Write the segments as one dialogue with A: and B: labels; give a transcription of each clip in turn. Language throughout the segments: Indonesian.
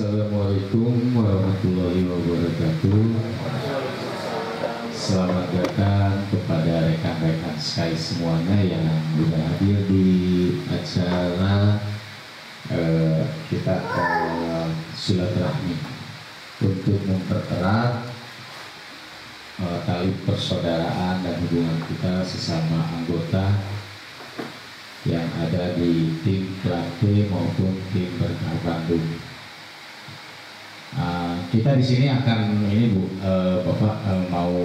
A: Assalamualaikum warahmatullahi wabarakatuh. Selamat datang kepada rekan-rekan Sky semuanya yang sudah hadir di acara kita silaturahmi untuk mempererat tali persaudaraan dan hubungan kita sesama anggota yang ada di tim pelatih maupun tim berkah Bandung. Kita di sini akan Bapak mau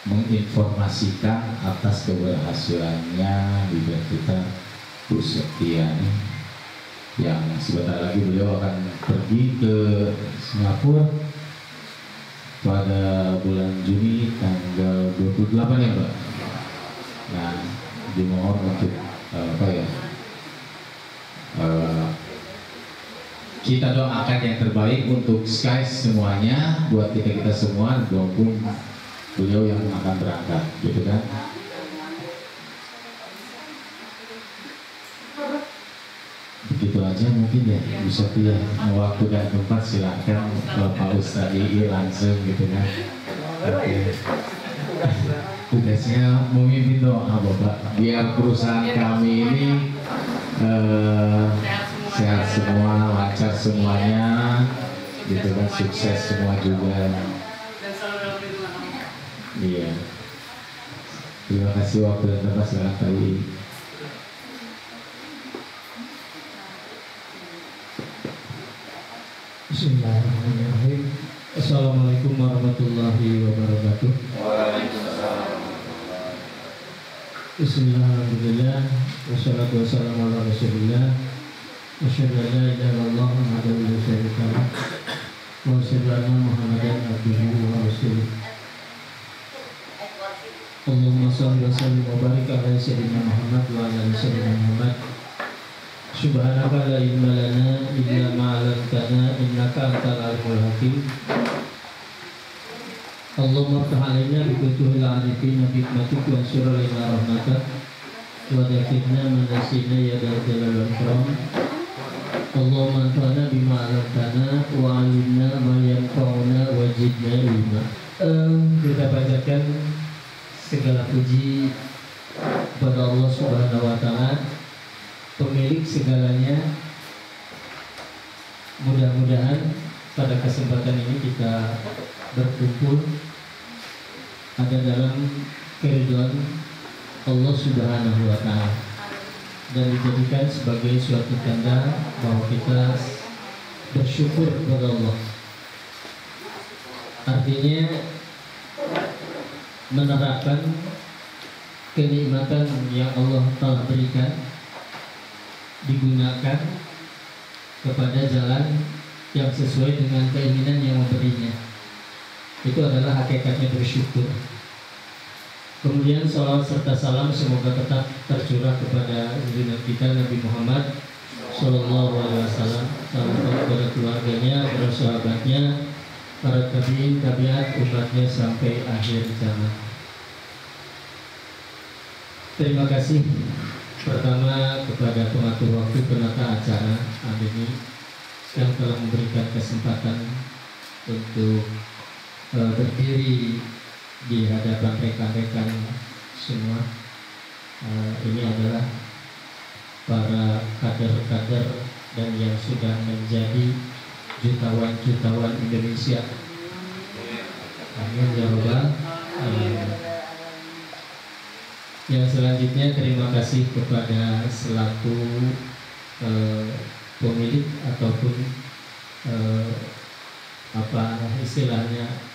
A: menginformasikan atas keberhasilannya leader kita Bu Septiani yang sebentar lagi beliau akan pergi ke Singapura pada bulan Juni tanggal 28 ya Mbak. Nah, dimohon untuk kita doakan yang terbaik untuk Sky semuanya, buat kita semua maupun beliau yang akan berangkat, gitu kan? Begitu aja mungkin ya, bisa pilih waktu dan tempat silakan Bapak Ustadz Ii langsung gitu kan. Oke. Tugasnya memimpin doa Bapak, biar perusahaan kami ini sehat semua, lancar semuanya, gitu kan, sukses semua juga. Iya. Terima kasih waktu dan tempat sekarang kali.
B: Bismillahirrahmanirrahim. Assalamualaikum warahmatullahi wabarakatuh. Bismillahirrahmanirrahim. Wassalatu wassalamu ala rasulillah. Asyhadu an la ilaha illallah wahdahu la syarika lah wa asyhadu anna Muhammadan abduhu wa rasuluh. Allahumma shalli wa sallim wa barik ala sayyidina Muhammad wa ala ali sayyidina Muhammad. Subhanaka la ilma lana illa ma 'allamtana innaka antal alimul hakim. Allahumma ftah 'alaina bi futuhil 'arifin bi hikmatik wa ansur 'alaina rahmatak wa dzakirna man nasina ya dzal jalali wal ikram. Allahumma anfa'na bima 'allamtana wa 'allimna ma yanfa'una wa zidna ilma. Kita bacakan segala puji kepada Allah Subhanahu wa taala, pemilik segalanya. Mudah-mudahan pada kesempatan ini kita berkumpul ada dalam keridhaan Allah Subhanahu wa taala dan dijadikan sebagai suatu tanda bahwa kita bersyukur kepada Allah. Artinya menerapkan kenikmatan yang Allah telah berikan digunakan kepada jalan yang sesuai dengan keinginan yang memberinya. Itu adalah hakikatnya bersyukur. Kemudian salawat serta salam semoga tetap tercurah kepada junjungan kita Nabi Muhammad Sallallahu Alaihi Wasallam, kepada keluarganya, para sahabatnya, para tabiin, tabiat, umatnya sampai akhir zaman. Terima kasih pertama kepada pengatur waktu penata acara hari ini yang telah memberikan kesempatan untuk berdiri di hadapan rekan-rekan semua. Ini adalah para kader-kader dan yang sudah menjadi jutawan-jutawan Indonesia. Amin ya rabbal alamin. Yang selanjutnya terima kasih kepada selaku pemilik ataupun apa istilahnya,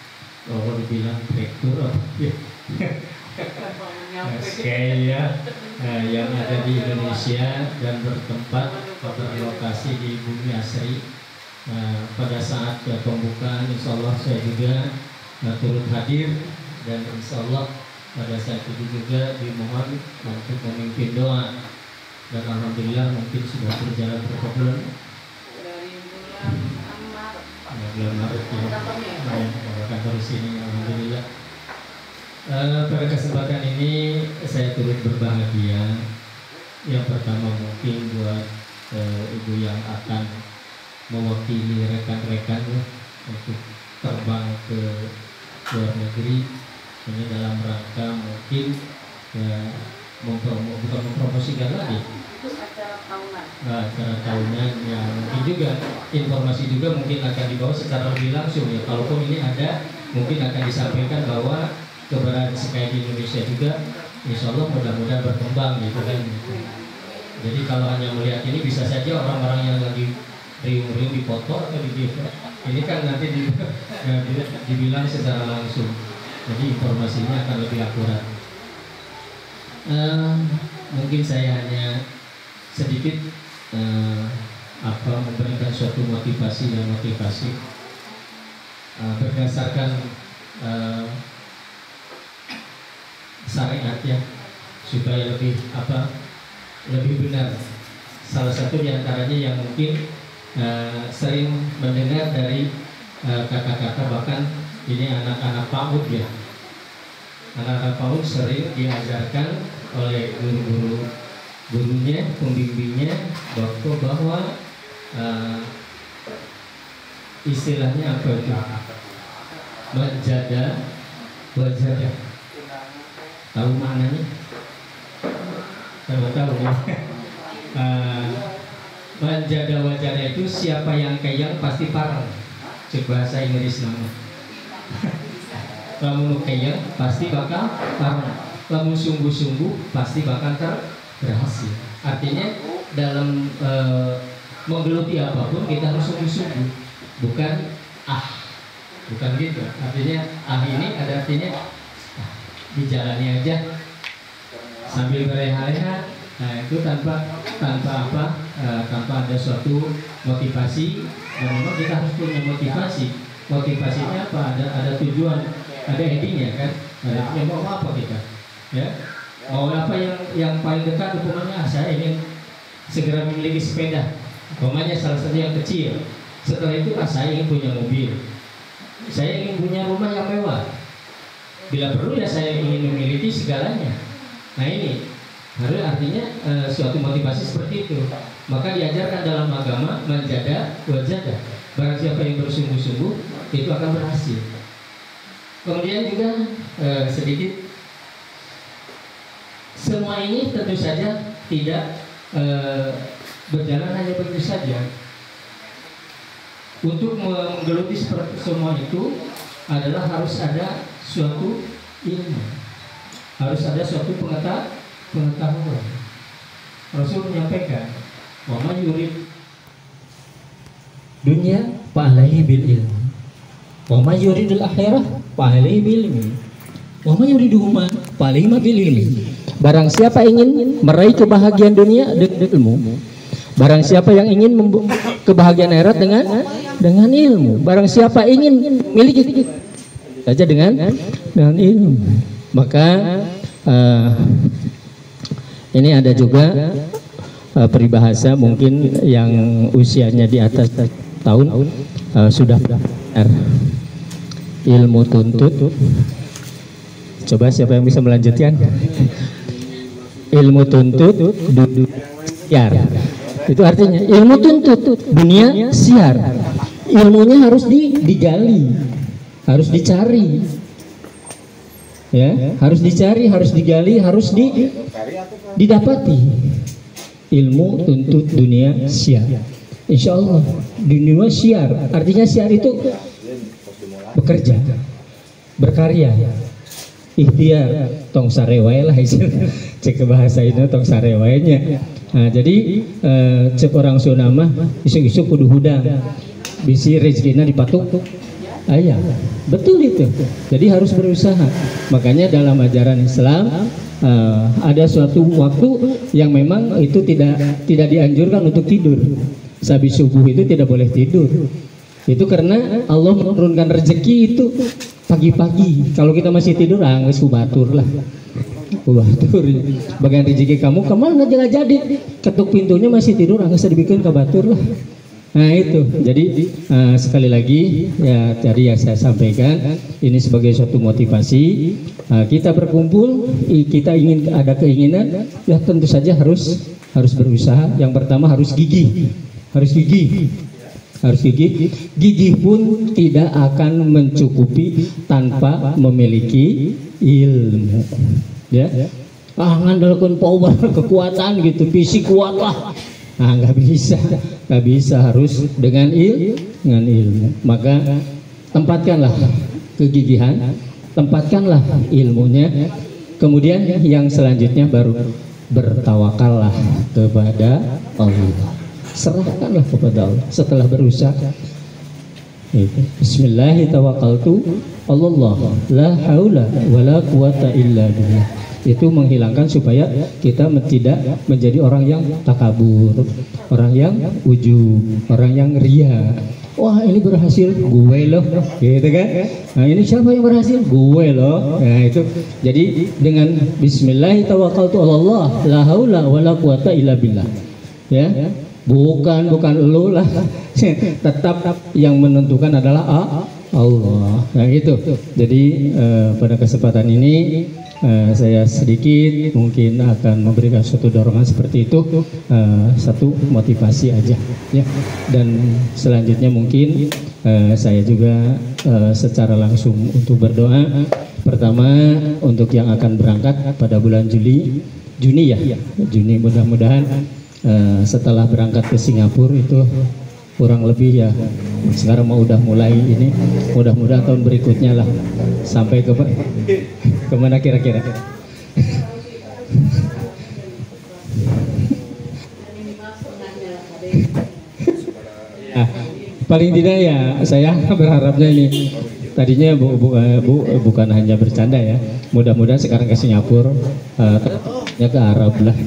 B: kalau dibilang direktur ya, yang ada di Indonesia dan bertempat berlokasi di Bumi Asri. Pada saat pembukaan insya Allah saya juga turut hadir, dan insya Allah pada saat itu juga dimohon untuk memimpin doa, dan alhamdulillah mungkin sudah berjalan berapa bulan? Bulan Maret ya, kantor sini alhamdulillah. Pada kesempatan ini saya turut berbahagia. Yang pertama mungkin buat ibu yang akan mewakili rekan-rekannya untuk terbang ke luar negeri ini dalam rangka mungkin ya bukan mempromosikan lagi acara tahunan yang mungkin juga informasi juga mungkin akan dibawa secara lebih langsung ya, kalaupun ini ada mungkin akan disampaikan bahwa keberadaan Sky di Indonesia juga insya Allah mudah-mudahan berkembang gitu kan. Jadi kalau hanya melihat ini bisa saja orang-orang yang lagi riung-riung dipoto atau di ini kan nanti dibilang secara langsung, jadi informasinya akan lebih akurat. Mungkin saya hanya sedikit memberikan suatu motivasi berdasarkan syariat ya, supaya lebih benar. Salah satu diantaranya yang mungkin sering mendengar dari kakak-kakak, bahkan ini anak-anak PAUD ya, anak-anak PAUD sering diajarkan oleh gurunya, pembimbingnya bahwa istilahnya apa itu, menjaga wajah. Tahu maknanya? Tahu ya. Menjaga wajahnya itu siapa yang keyang pasti parang. Cek bahasa Inggris nama. Lamun keyang pasti bakal parang. Lamun sungguh-sungguh pasti bakal berhasil. Artinya dalam menggeluti apapun kita harus sungguh-sungguh, bukan bukan gitu. Artinya ini ada artinya dijalani aja sambil bereha-reha. Nah itu tanpa ada suatu motivasi, dan memang kita harus punya motivasi. Motivasinya apa? Ada tujuan, ada endingnya kan. Ada mau apa kita? Ya, mau apa yang paling dekat? Umpamanya saya ingin segera memiliki sepeda. Umpamanya salah satu yang kecil. Setelah itu saya ingin punya mobil. Saya ingin punya rumah yang mewah. Bila perlu ya saya ingin memiliki segalanya. Nah ini harus artinya suatu motivasi seperti itu. Maka diajarkan dalam agama menjaga wajah. Barang siapa yang bersungguh-sungguh itu akan berhasil. Kemudian juga sedikit, semua ini tentu saja tidak berjalan hanya begitu saja. Untuk menggeluti seperti semua itu adalah harus ada suatu ilmu, harus ada suatu pengetahuan. Rasul menyampaikan, wa may yurid dunya fa alaihi bil ilmi, wa may yuridul akhirah fa alaihi bil ilmi, wa may yuriduhuma fa alaihi bil ilmi. Barang siapa ingin meraih kebahagiaan dunia dengan ilmu, barang siapa yang ingin kebahagiaan akhirat dengan ilmu, barang siapa ingin memiliki saja dengan ilmu. Maka ini ada juga peribahasa mungkin yang usianya di atas tahun sudah ilmu tuntut. Coba siapa yang bisa melanjutkan? Ilmu tuntut duduk siar. Itu artinya ilmu tuntut dunia siar. Ilmunya harus digali, harus dicari. Ya, harus dicari, harus digali, harus didapati. Ilmu tuntut dunia siar. Insya Allah dunia siar. Artinya siar itu bekerja, berkarya, ikhtiar, tong sarewai lah cek bahasa ini tong sarewainya. Nah, jadi cek orang Sunamah isu-isu kudu hudang, bisi rezekinya dipatuk. Ayah, betul itu. Jadi harus berusaha. Makanya dalam ajaran Islam ada suatu waktu yang memang itu tidak dianjurkan untuk tidur. Habis subuh itu tidak boleh tidur. Itu karena Allah menurunkan rezeki itu pagi-pagi. Kalau kita masih tidur, geus kubatur lah. Kubatur. Bagian rezeki kamu kemana jangan jadi. Ketuk pintunya masih tidur, geus dibikin kabatur lah. Nah itu, jadi sekali lagi ya tadi yang saya sampaikan ini sebagai suatu motivasi. Kita berkumpul, kita ingin ada keinginan, ya tentu saja harus berusaha. Yang pertama harus gigih, harus gigih. Gigih pun tidak akan mencukupi tanpa memiliki ilmu. Ya, ngandalkan power, kekuatan gitu, fisik kuat lah. Nggak bisa, harus dengan ilmu. Maka tempatkanlah kegigihan, tempatkanlah ilmunya. Kemudian yang selanjutnya baru bertawakallah kepada Allah. Serahkanlah kepada Allah setelah berusaha. Bismillahirrahmanirrahim. Allah la haula wala quwata illa billah. Itu menghilangkan supaya kita tidak menjadi orang yang takabur, orang yang ujub, orang yang ria. Wah, ini berhasil, gue loh, gitu kan? Nah, ini siapa yang berhasil? Gue loh. Nah, itu. Jadi dengan Bismillahirrahmanirrahim, la haula wala quwata illa billah. Ya. Bukan lu lah. Tetap yang menentukan adalah Allah. Nah, itu. Jadi pada kesempatan ini saya sedikit mungkin akan memberikan suatu dorongan seperti itu, satu motivasi aja ya. Dan selanjutnya mungkin saya juga secara langsung untuk berdoa. Pertama untuk yang akan berangkat pada bulan Juni ya, Juni, mudah-mudahan setelah berangkat ke Singapura itu kurang lebih ya, sekarang mau udah mulai ini, mudah-mudahan tahun berikutnya lah sampai ke kemana kira-kira? Paling tidak ya saya berharapnya ini tadinya bukan hanya bercanda ya, mudah-mudahan sekarang ke Singapura ya ke Arab lah.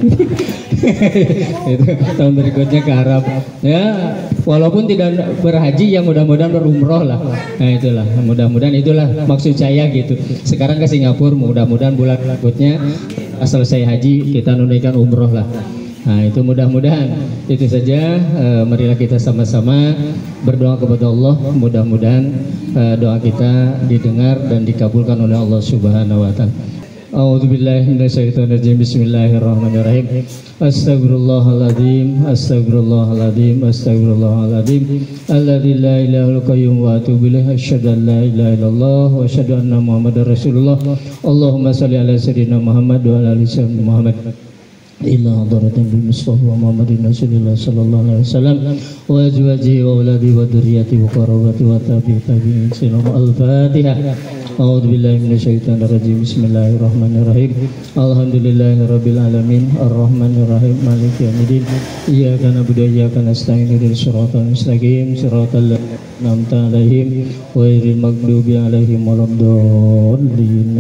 B: Itu tahun berikutnya ke Arab ya, walaupun tidak berhaji ya mudah-mudahan berumroh lah. Nah itulah, mudah-mudahan itulah maksud saya gitu. Sekarang ke Singapura, mudah-mudahan bulan berikutnya selesai haji kita nunaikan umroh lah. Nah itu mudah-mudahan itu saja. Marilah kita sama-sama berdoa kepada Allah, mudah-mudahan doa kita didengar dan dikabulkan oleh Allah Subhanahu wa taala. A'udzubillahi minasyaitonirrajim. Bismillahirrahmanirrahim. Astagfirullahaladzim, astagfirullahaladzim, astagfirullahaladzim. Alladzi la ilaha illa qayyum wa atubu ilaihi. Asyhadu an la ilaha illallah wa asyhadu anna Muhammadar Rasulullah. Allahumma shalli ala sayyidina Muhammad wa ala ali sayyidina Muhammad. Ila hadaratin bil Mustafa Muhammadin Rasulullah sallallahu alaihi wasallam wa azwajihi wa auladi wa dzurriyyati wa qarabati wa tabi'in. Al-Fatihah. A'udzu billahi minasyaitonir rajim. Bismillahirrahmanirrahim. Alhamdulillahirabbil alamin arrahmanir rahim maliki yaumiddin. Iyyaka na'budu wa iyyaka nasta'in ihdinas siratal mustaqim siratal ladzina an'amta 'alaihim ghairil maghdubi 'alaihim waladdallin.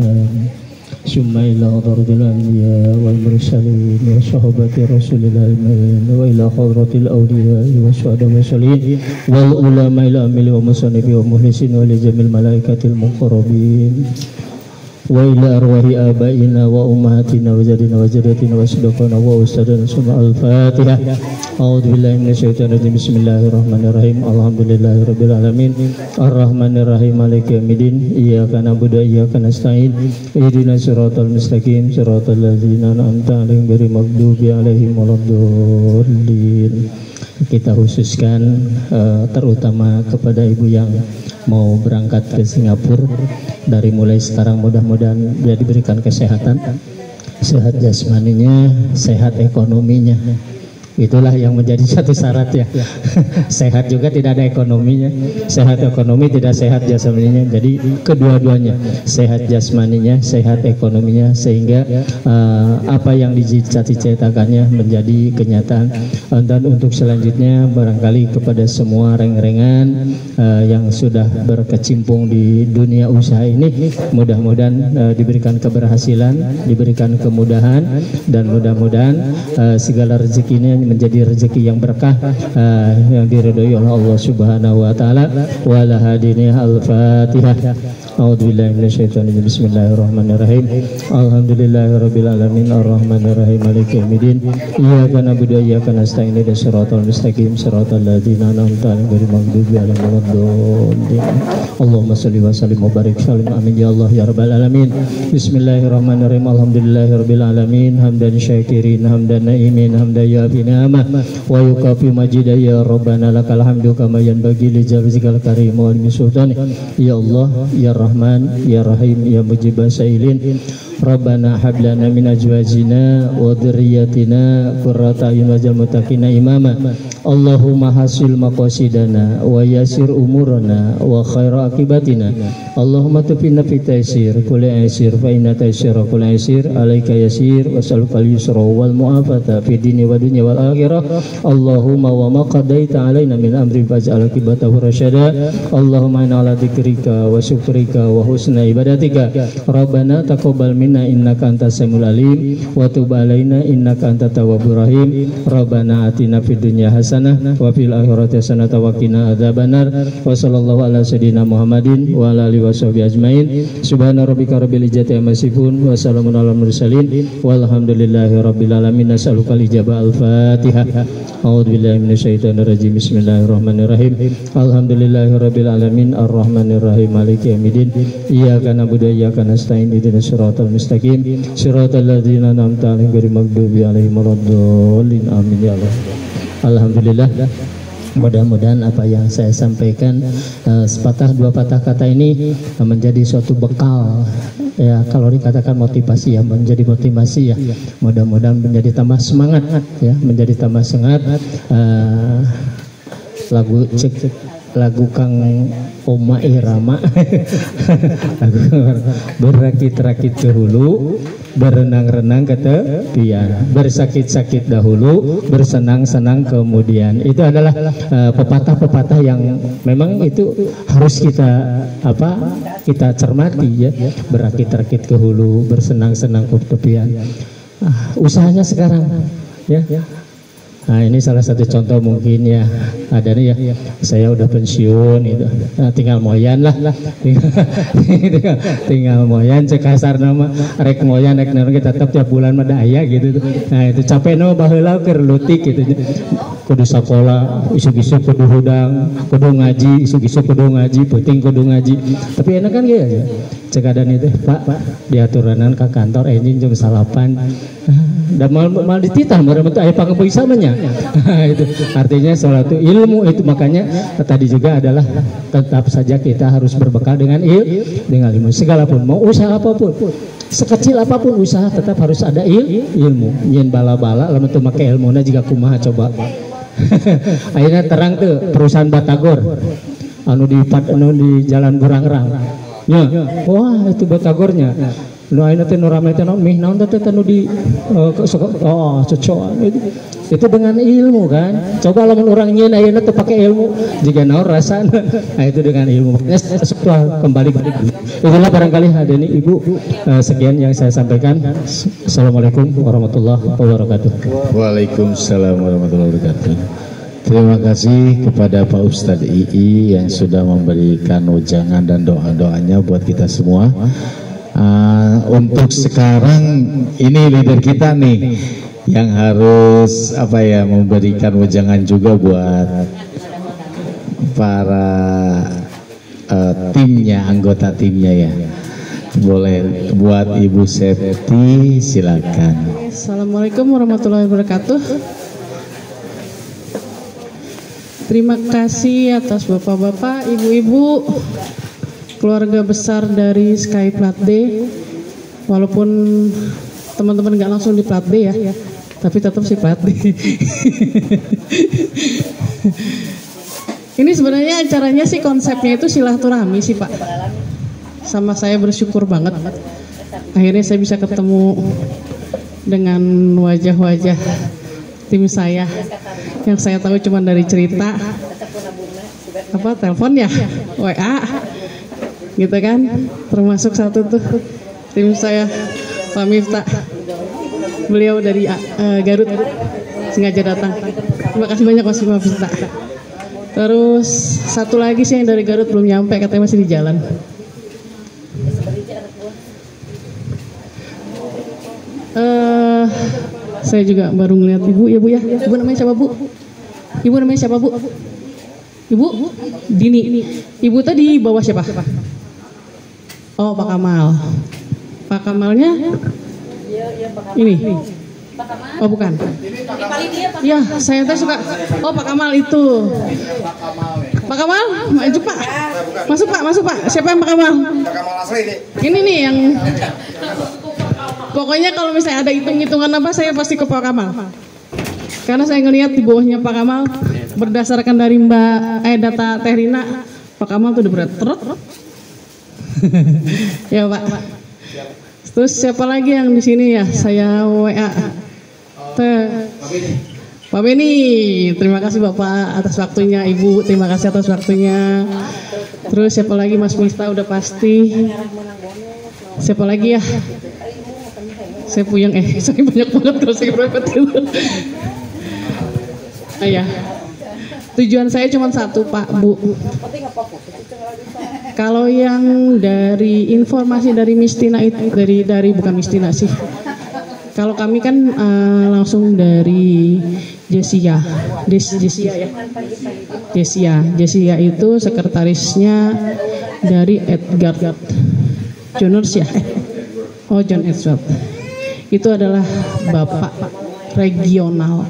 B: Summa ila hadratil anbiya wal mursalin wa sahabati rasulillah wa ila hadratil awliya wa syuhada wa salihin wal ulama ila amili wa musanifi wa muhlisin wa li jamil malaikatil muqarrabin wa ila arwahi abaina wa ummahatina wa jadina wa jadatina wa sadaqana wa ustadana. Summa al-Fatihah. A'udzu billahi minasyaitonir rajim. Bismillahirrahmanirrahim. Alhamdulillahirabbil alamin arrahmanir rahim maliki yaumiddin. Iyyaka na'budu wa iyyaka nasta'in ihdinas siratal mustaqim siratal ladzina an'amta 'alaihim ghairil maghdubi 'alaihim waladdallin. Kita khususkan terutama kepada ibu yang mau berangkat ke Singapura, dari mulai sekarang mudah-mudahan dia diberikan kesehatan, sehat jasmaninya, sehat ekonominya. Itulah yang menjadi satu syarat ya. Sehat juga tidak ada ekonominya, sehat ekonomi tidak sehat jasmaninya. Jadi kedua-duanya, sehat jasmaninya, sehat ekonominya, sehingga apa yang dicita-citakannya menjadi kenyataan. Dan untuk selanjutnya barangkali kepada semua reng-rengan yang sudah berkecimpung di dunia usaha ini, mudah-mudahan diberikan keberhasilan, diberikan kemudahan, dan mudah-mudahan segala rezekinya menjadi rezeki yang berkah, yang diridhoi oleh Allah Subhanahu wa taala. Wala hadiniya. Al-Fatihah. A'udzubillahi minasyaitonirrajim. Bismillahirrahmanirrahim. Alhamdulillahirabbil alamin arrahmanirrahim maliki yaumiddin. Iyyaka na'budu wa iyyaka nasta'in ihdinas siratal mustaqim siratal ladzina an'amta 'alaihim ghairil maghdubi 'alaihim waladdallin. Allahumma shalli wa sallim wa barik salim amin ya Allah ya rabbal alamin. Bismillahirrahmanirrahim. Alhamdulillahirabbil alamin hamdan syakirin hamdan na'imin hamdan yafi ni'amah wa yukafi majidah ya rabbana lakal hamdu kama yanbaghi li jalzikal karim wa min sultani. Ya Allah ya Rahman ya Rahim ya mujibas sailin. Rabbana hablana min azwajina wa dzurriyyatina qurrata a'yun waj'al muttaqina imama. Allahumma hasil maqasidana wa yasir umurana wa khaira akibatina. Allahumma tufina fi taysir kulli aysir fa inna taysira kulli aysir alaika yasir wa salukal yusra wal mu'afata fi dini wa dunya wal akhirah. Allahumma wa ma qadaita alaina min amri faj'al akibatahu rasyada. Allahumma inna ala dzikrika wa syukrika wa husna ibadatika. Rabbana taqabbal minna innaka antas samiul alim wa tub alaina innaka antat tawwabur rahim. Rabbana atina fid dunya hasanah wa fil akhirati hasanah wa qina adzabannar. Wa sallallahu ala sayidina Muhammadin wa ala alihi washabihi ajmain. Subhana rabbika rabbil izzati amma yasifun wa salamun alal mursalin walhamdulillahi rabbil alamin. Nas'aluka al-ijabah al-Fatihah. A'udzubillahi minasyaitonir rajim. Bismillahirrahmanirrahim. Alhamdulillahi rabbil alamin arrahmanir rahim maliki yaumiddin. Iyyaka na'budu wa iyyaka nasta'in ihdinas siratal mustaqim siratal ladzina an'amta 'alaihim ghairil maghdubi 'alaihim waladdallin. Amin ya Allah. Alhamdulillah. Mudah-mudahan apa yang saya sampaikan sepatah dua patah kata ini menjadi suatu bekal ya, kalau dikatakan motivasi ya, menjadi motivasi ya. Mudah-mudahan menjadi tambah semangat ya, menjadi tambah semangat. Lagu Kang Oma Irama berakit-rakit ke hulu, berenang-renang ke tepian, bersakit-sakit dahulu, bersenang-senang kemudian. Itu adalah pepatah-pepatah yang memang itu harus kita cermati ya. Berakit-rakit ke hulu, bersenang-senang ke tepian. Usahanya sekarang ya. Nah ini salah satu contoh mungkin ya, ada nih ya, saya udah pensiun gitu, tinggal moyan lah, tinggal moyan, cekasar nama, rek moyan, rek norang kita tetap tiap bulan ada ayah gitu, nah itu capek no baheula keur leutik gitu, kudu sekolah, isuk-isuk kudu hudang, kudu ngaji, isuk-isuk kudu ngaji, penting kudu ngaji, tapi enak kan ya, cekadan itu, Pak diaturanan ke kantor, enjing jam salapan. Dan mal dititah mereka ayah panggil samanya. Itu artinya sholat itu ilmu, itu makanya tadi juga adalah tetap saja kita harus berbekal dengan ilmu. Segala pun mau usaha apapun, sekecil apapun usaha tetap harus ada ilmu. Nyen bala-bala lamun teu make ilmuna juga kumaha coba. Akhirnya terang tuh perusahaan Batagor anu di Jalan Burangrang. Ya, wah itu Batagornya. Nu ayeuna teh nu rame teh mih naon teh nu di cocok itu dengan ilmu kan. Coba lamun urang nyeun ayeuna teh pake ilmu jiga naon rasana. Nah itu dengan ilmu. Kembali itulah barangkali hadirin Ibu, sekian yang saya sampaikan. Assalamualaikum warahmatullahi wabarakatuh.
A: Waalaikumsalam warahmatullahi wabarakatuh. Terima kasih kepada Pak Ustadz II yang sudah memberikan ujangan dan doa-doanya buat kita semua. Untuk sekarang ini leader kita nih yang harus memberikan wejangan juga buat para timnya, anggota timnya ya. Boleh buat Ibu Septi, silakan.
C: Assalamualaikum warahmatullahi wabarakatuh. Terima kasih atas bapak-bapak, ibu-ibu, keluarga besar dari Sky Plat D. Walaupun teman-teman nggak langsung di Plat D ya, tapi tetap si Plat D. Ini sebenarnya acaranya sih konsepnya itu silaturahmi sih Pak. Sama saya bersyukur banget. Akhirnya saya bisa ketemu dengan wajah-wajah tim saya yang saya tahu cuma dari cerita, telepon ya, WA. Gitu kan, termasuk satu tuh tim saya Pak Miftah, beliau dari Garut sengaja datang. Terima kasih banyak Mas Miftah. Terus satu lagi sih yang dari Garut belum nyampe, katanya masih di jalan. Saya juga baru ngeliat ibu ya bu ya. Ibu namanya siapa bu? Ibu namanya siapa bu? Ibu Dini. Ibu tadi bawa siapa? Oh Pak Kamal. Pak Kamalnya ini. Oh bukan. Ya saya teh suka. Oh Pak Kamal itu. Pak Kamal, maju Pak. Masuk Pak, masuk Pak. Siapa yang Pak Kamal? Pak Kamal asli nih. Ini nih yang. Pokoknya kalau misalnya ada hitung-hitungan apa saya pasti ke Pak Kamal. Karena saya ngelihat di bawahnya Pak Kamal berdasarkan dari data Teh Rina, Pak Kamal tuh udah berat terus. Ya Pak. Terus siapa lagi yang di sini ya? Saya WA. Pak Beni, terima kasih Bapak atas waktunya, Ibu terima kasih atas waktunya. Terus siapa lagi? Mas Mista udah pasti. Siapa lagi ya? Saya puyeng saya banyak banget kalau saya berangkat dulu. Ya. Tujuan saya cuma satu Pak Bu. Kalau yang dari informasi dari Mistina itu dari bukan Mistina sih. Kalau kami kan langsung dari Jesia ya. Jesia itu sekretarisnya dari Edgar Jones ya. Oh John Edward. Itu adalah Bapak regional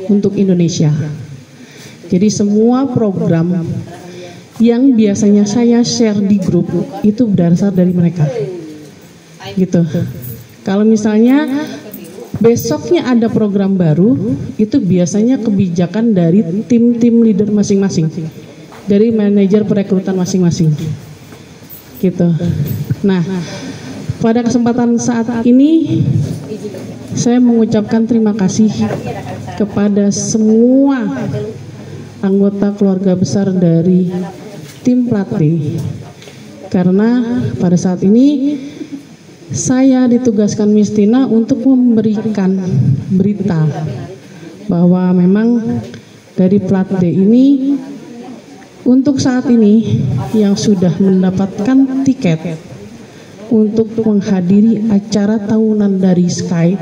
C: untuk Indonesia. Jadi semua program yang biasanya saya share di grup itu berasal dari mereka. Gitu. Kalau misalnya besoknya ada program baru, itu biasanya kebijakan dari tim-tim leader masing-masing, dari manajer perekrutan masing-masing. Gitu. Nah, pada kesempatan saat ini saya mengucapkan terima kasih kepada semua anggota keluarga besar dari tim Platih, karena pada saat ini saya ditugaskan Mistina untuk memberikan berita bahwa memang dari Platih ini untuk saat ini yang sudah mendapatkan tiket untuk menghadiri acara tahunan dari Sky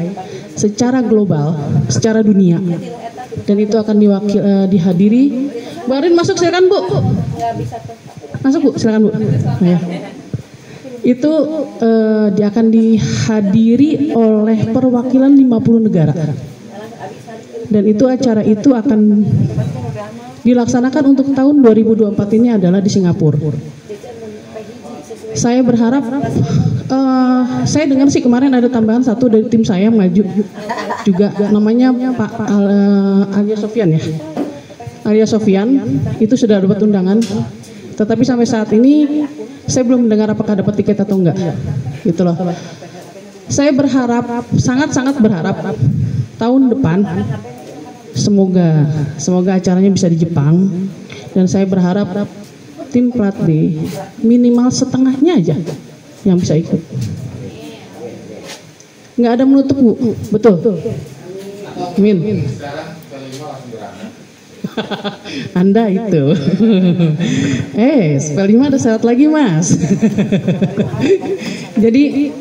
C: secara global, secara dunia, dan itu akan dihadiri. Bu Arin masuk silakan Bu. Masuk Bu, silakan Bu. Nah, ya. Itu dia akan dihadiri oleh perwakilan 50 negara. Dan itu acara itu akan dilaksanakan untuk tahun 2024 ini adalah di Singapura. Saya berharap, saya dengar sih kemarin ada tambahan satu dari tim saya maju juga, namanya Pak Arya Sofyan ya. Arya Sofyan itu sudah dapat undangan, tetapi sampai saat ini saya belum mendengar apakah dapat tiket atau enggak. Gitu loh. Saya berharap, sangat-sangat berharap tahun depan semoga acaranya bisa di Jepang, dan saya berharap tim Platih minimal setengahnya aja yang bisa ikut. Nggak ada menutup Bu, betul? Amin. Anda itu. Spell 5 ada syarat lagi Mas. Jadi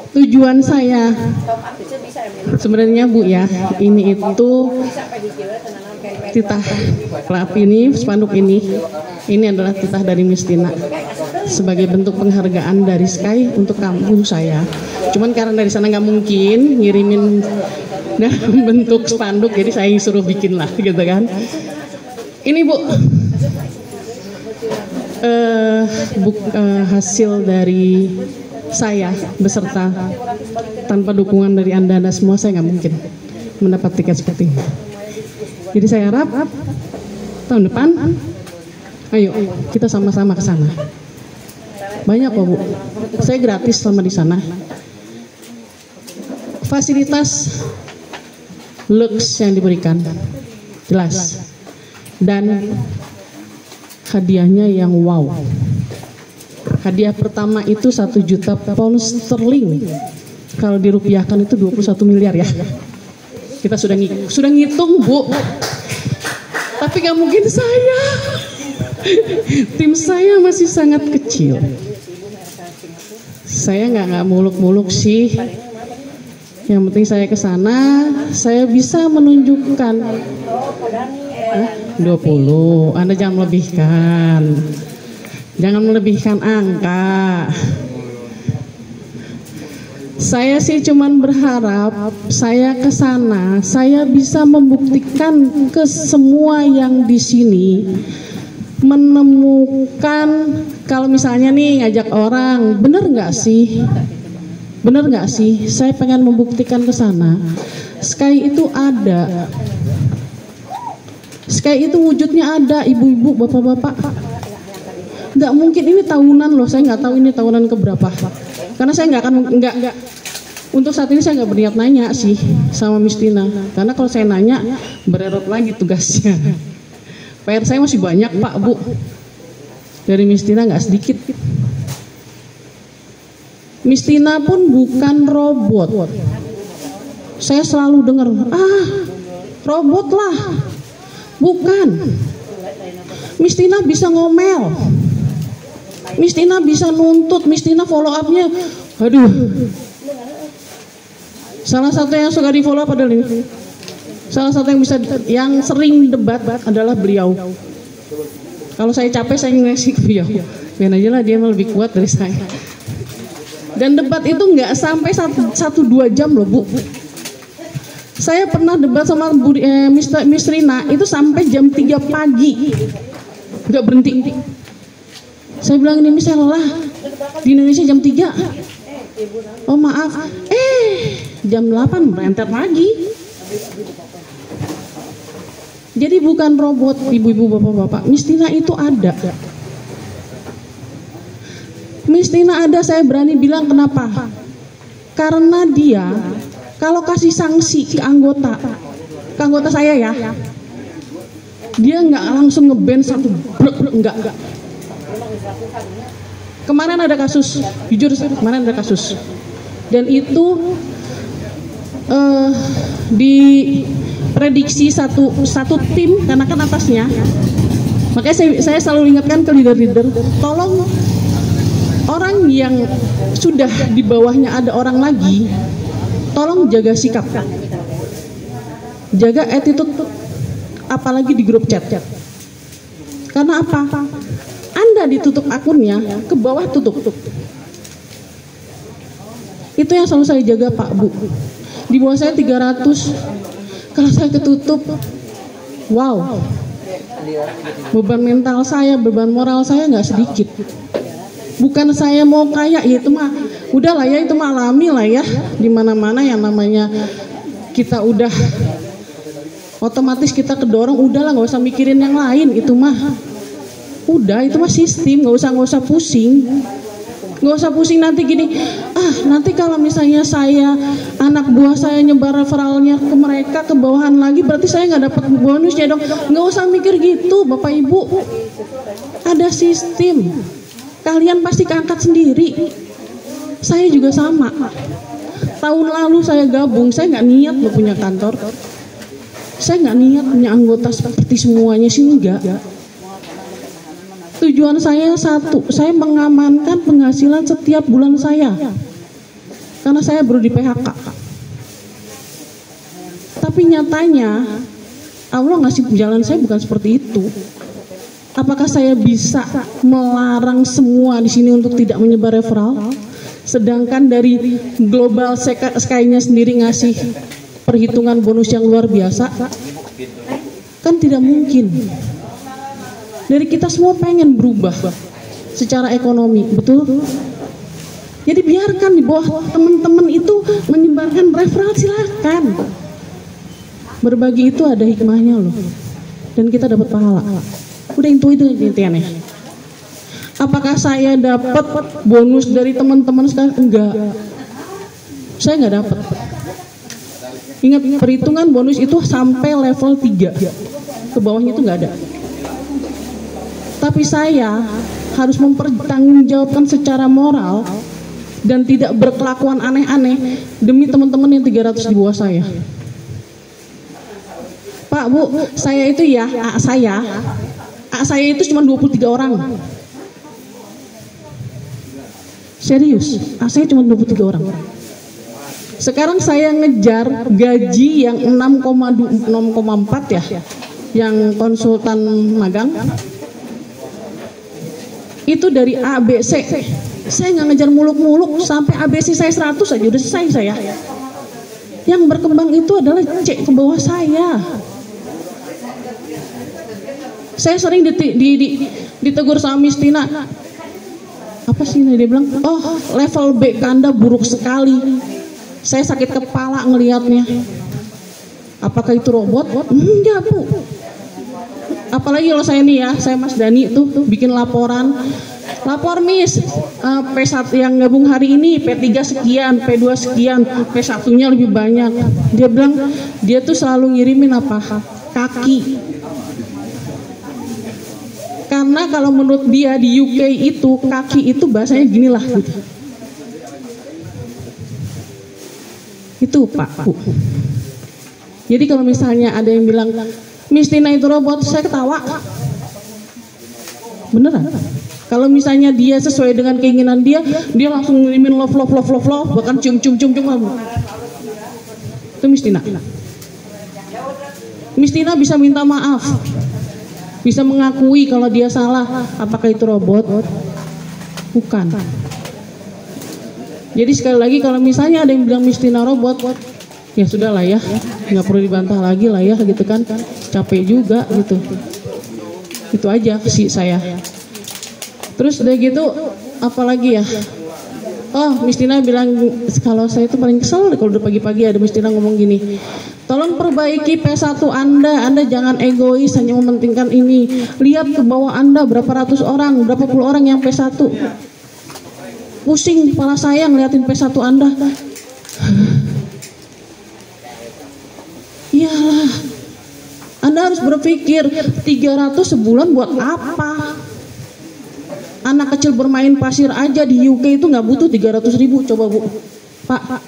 C: tujuan saya sebenarnya Bu ya, ini itu titah klub ini, spanduk ini adalah titah dari Mistina sebagai bentuk penghargaan dari Sky untuk kampus saya. Cuman karena dari sana nggak mungkin ngirimin dalam bentuk spanduk, jadi saya suruh bikin lah gitu kan. Ini Bu, hasil dari saya beserta, tanpa dukungan dari Anda semua saya nggak mungkin mendapat tiket seperti ini. Jadi saya harap tahun depan, ayo kita sama-sama ke sana. Banyak kok Bu, saya gratis selama di sana. Fasilitas lux yang diberikan jelas, dan hadiahnya yang wow. Hadiah pertama itu 1 juta pound sterling. Kalau dirupiahkan itu 21 miliar ya. Kita sudah ngitung Bu. Tapi gak mungkin saya. Tim saya masih sangat kecil. Saya nggak muluk-muluk sih. Yang penting saya ke sana, saya bisa menunjukkan 20. Anda jangan melebihkan. Jangan melebihkan angka. Saya sih cuman berharap saya ke sana, saya bisa membuktikan ke semua yang di sini menemukan, kalau misalnya nih ngajak orang, bener nggak sih? Bener nggak sih? Saya pengen membuktikan ke sana. Sky itu ada. Sky itu wujudnya ada, ibu-ibu, bapak-bapak. Nggak mungkin ini tahunan loh. Saya nggak tahu ini tahunan keberapa. Karena saya nggak. Untuk saat ini saya nggak berniat nanya sih sama Miss Tina. Karena kalau saya nanya bererot lagi tugasnya. PR saya masih banyak Pak Bu. Dari Miss Tina nggak sedikit. Miss Tina pun bukan robot. Saya selalu dengar, robot lah. Bukan. Miss Tina bisa ngomel. Miss Tina bisa nuntut. Miss Tina follow up-nya, aduh. Salah satu yang suka di follow up adalah ini. Salah satu yang sering debat adalah beliau. Kalau saya capek saya ngasih ke beliau. Biar aja lah, dia lebih kuat dari saya. Dan debat itu nggak sampai 1-2 jam loh Bu. Saya pernah debat sama Miss Rina itu sampai jam 3 pagi. Nggak berhenti. Saya bilang ini Miss lelah. Di Indonesia jam 3. Oh maaf. Jam 8 merentet lagi. Jadi bukan robot ibu-ibu bapak-bapak. Miss Tina itu ada. Miss Tina ada, saya berani bilang kenapa? Karena dia kalau kasih sanksi ke anggota saya ya, dia nggak langsung nge-ban satu, enggak. Kemarin ada kasus, jujur kemarin ada kasus, dan itu diprediksi satu tim karena kan atasnya. Makanya saya selalu ingatkan ke leader-leader, tolong orang yang sudah di bawahnya ada orang lagi, tolong jaga sikap, jaga attitude, apalagi di grup chat. Karena apa? Anda ditutup akunnya, ke bawah tutup. Itu yang selalu saya jaga Pak Bu. Di bawah saya 300, kalau saya ketutup, wow, beban mental saya, beban moral saya nggak sedikit. Bukan saya mau kaya, ya itu mah udahlah ya, itu mah alami lah ya. Dimana-mana yang namanya kita udah otomatis kita kedorong, udahlah nggak usah mikirin yang lain, itu mah udah, itu mah sistem, nggak usah pusing. Nggak usah pusing nanti gini, nanti kalau misalnya saya, anak buah saya nyebar referralnya ke mereka, ke bawahan lagi, berarti saya nggak dapat bonusnya dong. Nggak usah mikir gitu Bapak Ibu, ada sistem. Kalian pasti keangkat sendiri. Saya juga sama. Tahun lalu saya gabung, saya nggak niat loh punya kantor. Saya nggak niat punya anggota seperti semuanya sih, enggak. Tujuan saya satu, saya mengamankan penghasilan setiap bulan saya. Karena saya baru di PHK. Tapi nyatanya Allah ngasih jalan saya bukan seperti itu. Apakah saya bisa melarang semua di sini untuk tidak menyebar referral? Sedangkan dari global Sky-nya sendiri ngasih perhitungan bonus yang luar biasa, kan tidak mungkin. Dari kita semua pengen berubah secara ekonomi, betul? Jadi biarkan di bawah teman-teman itu menyebarkan referral, silakan. Berbagi itu ada hikmahnya loh, dan kita dapat pahala. Udah itu intinya. Apakah saya dapat bonus dari teman-teman sekarang? Enggak. Saya nggak dapat. Ingat, perhitungan bonus itu sampai level 3. Ke bawahnya itu nggak ada. Tapi saya harus mempertanggungjawabkan secara moral dan tidak berkelakuan aneh-aneh demi teman-teman yang 300 di bawah saya. Pak Bu, saya itu ya, saya itu cuma 23 orang. Serius, saya cuma 23 orang. Sekarang saya ngejar gaji yang 6,4 ya, yang konsultan magang. Itu dari A, B, C. Saya nggak ngejar muluk-muluk, sampai ABC saya 100 aja udah selesai saya. Yang berkembang itu adalah C ke bawah saya. Saya sering ditegur sama Miss Tina. Apa sih dia bilang? Oh, level B Anda buruk sekali. Saya sakit kepala ngelihatnya. Apakah itu robot? Enggak, Bu. Apalagi kalau saya nih ya, saya Mas Dani tuh bikin laporan. Lapor Miss, P1 yang gabung hari ini P3 sekian, P2 sekian, P1-nya lebih banyak. Dia bilang dia tuh selalu ngirimin apa? Kaki. Karena kalau menurut dia di UK itu kaki itu bahasanya gini lah gitu. Itu Pak, Bu. Jadi kalau misalnya ada yang bilang Miss Tina itu robot, saya ketawa. Beneran? Kalau misalnya dia sesuai dengan keinginan dia langsung ngirimin love, bahkan cium lah, Bu. Itu Miss Tina. Miss Tina bisa minta maaf, bisa mengakui kalau dia salah. Apakah itu robot? Bukan. Jadi sekali lagi kalau misalnya ada yang bilang Miss Tina robot, ya sudah lah ya, nggak perlu dibantah lagi lah ya, gitu kan? Capek juga gitu. Itu aja sih saya. Terus udah gitu, apalagi ya? Oh, Miss Tina bilang kalau saya itu paling kesel kalau udah pagi-pagi ada Miss Tina ngomong gini. Tolong perbaiki P1 Anda jangan egois hanya mementingkan ini. Lihat ke bawah Anda berapa ratus orang, berapa puluh orang yang P1. Pusing kepala saya ngeliatin P1 Anda. Iyalah. Anda harus berpikir 300 sebulan buat apa? Anak kecil bermain pasir aja di UK itu nggak butuh 300.000, coba Bu. Pak.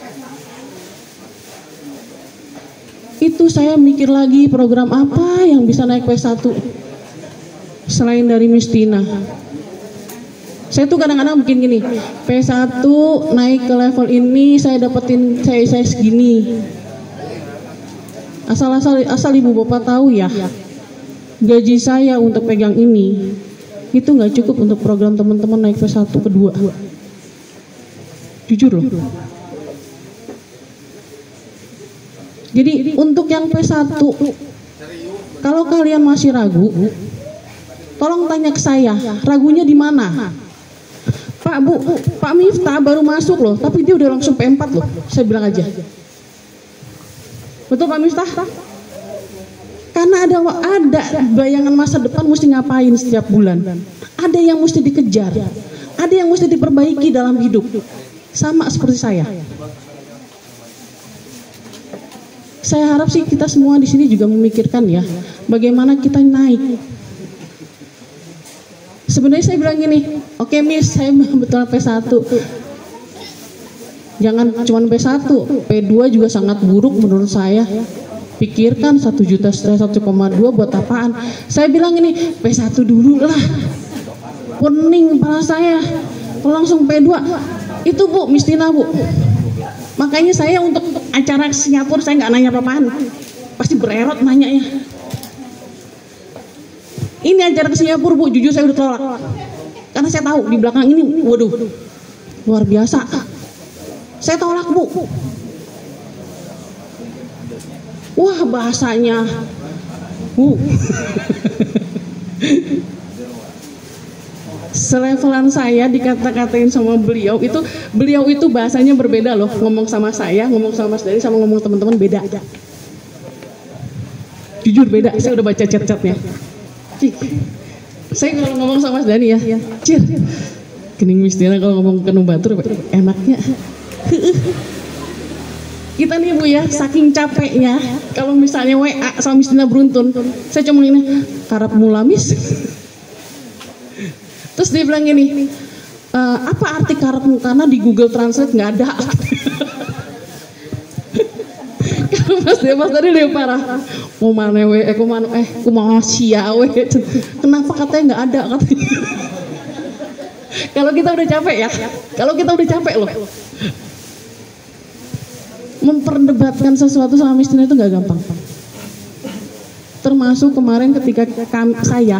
C: Itu saya mikir lagi program apa yang bisa naik P1 selain dari Miss Tina. Saya tuh kadang-kadang bikin gini, P1 naik ke level ini saya dapetin saya segini. Asal ibu bapak tahu ya, gaji saya untuk pegang ini itu nggak cukup untuk program teman-teman naik P1 kedua. Jujur loh. Jadi untuk yang P1, kalau kalian masih ragu, tolong tanya ke saya, ragunya di mana? Pak, Bu, Pak Miftah baru masuk loh, tapi dia udah langsung P4 loh. Saya bilang aja. Betul Pak Miftah? Karena ada bayangan masa depan mesti ngapain setiap bulan. Ada yang mesti dikejar, ada yang mesti diperbaiki dalam hidup. Sama seperti saya. Saya harap sih kita semua di sini juga memikirkan ya, bagaimana kita naik. Sebenarnya saya bilang gini, oke Miss, saya betul P1. Jangan cuma P1, P2 juga sangat buruk menurut saya. Pikirkan 1 juta 1,2 buat apaan? Saya bilang ini P1 dulu lah. Pening kepala saya. Kalau langsung P2 itu Bu, Miss Tina Bu. Makanya saya untuk acara Singapura saya nggak nanya apa-apaan. Pasti bererot nanyanya. Ini acara ke Singapura Bu, jujur saya udah tolak. Karena saya tahu di belakang ini, waduh, luar biasa. Saya tolak Bu. Wah bahasanya, selevelan saya dikata-katain sama beliau itu bahasanya berbeda loh. Ngomong sama saya, ngomong sama Mas Dani, sama ngomong teman-teman beda. Jujur beda. Saya udah baca chat-chatnya. Saya kalau ngomong sama Mas Dani ya, Cir, kening Miss Tina kalau ngomong ke Nubatur enaknya. Kita nih Bu ya, saking capeknya kalau misalnya WA sama Miss Tina beruntun, saya cuma ini karap mula Miss. Terus dia bilang gini, apa arti karep karena di Google Translate nggak ada. Kalau Mas tadi dia parah, mau mana kumau sia we, kenapa katanya nggak ada katanya. Kalau kita udah capek ya, kalau kita udah capek loh, memperdebatkan sesuatu sama Miss Tina itu nggak gampang. Termasuk kemarin ketika saya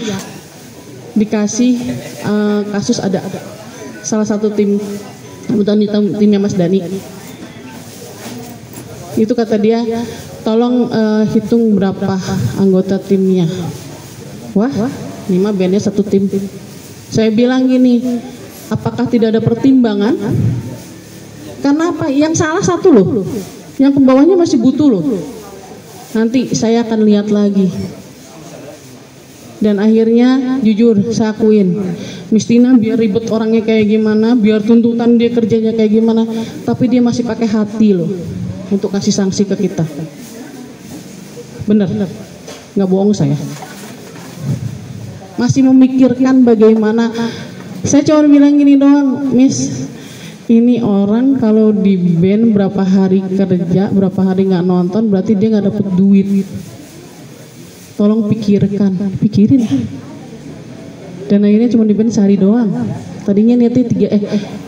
C: dikasih kasus ada salah satu tim, kebetulan timnya Mas Dani, itu kata dia, tolong hitung berapa anggota timnya. Wah, ini mah bandnya satu tim. Saya bilang gini, apakah tidak ada pertimbangan? Karena apa? Yang salah satu loh, yang pembawanya masih butuh loh. Nanti saya akan lihat lagi. Dan akhirnya jujur saya akuin, Miss Tina biar ribet orangnya kayak gimana, biar tuntutan dia kerjanya kayak gimana, tapi dia masih pakai hati loh untuk kasih sanksi ke kita. Bener, nggak bohong saya. Masih memikirkan bagaimana. Saya cuma bilang gini doang, Miss, ini orang kalau di band berapa hari kerja, berapa hari nggak nonton, berarti dia nggak dapet duit. Tolong pikirin. Dan akhirnya cuma di band sehari doang. Tadinya niatnya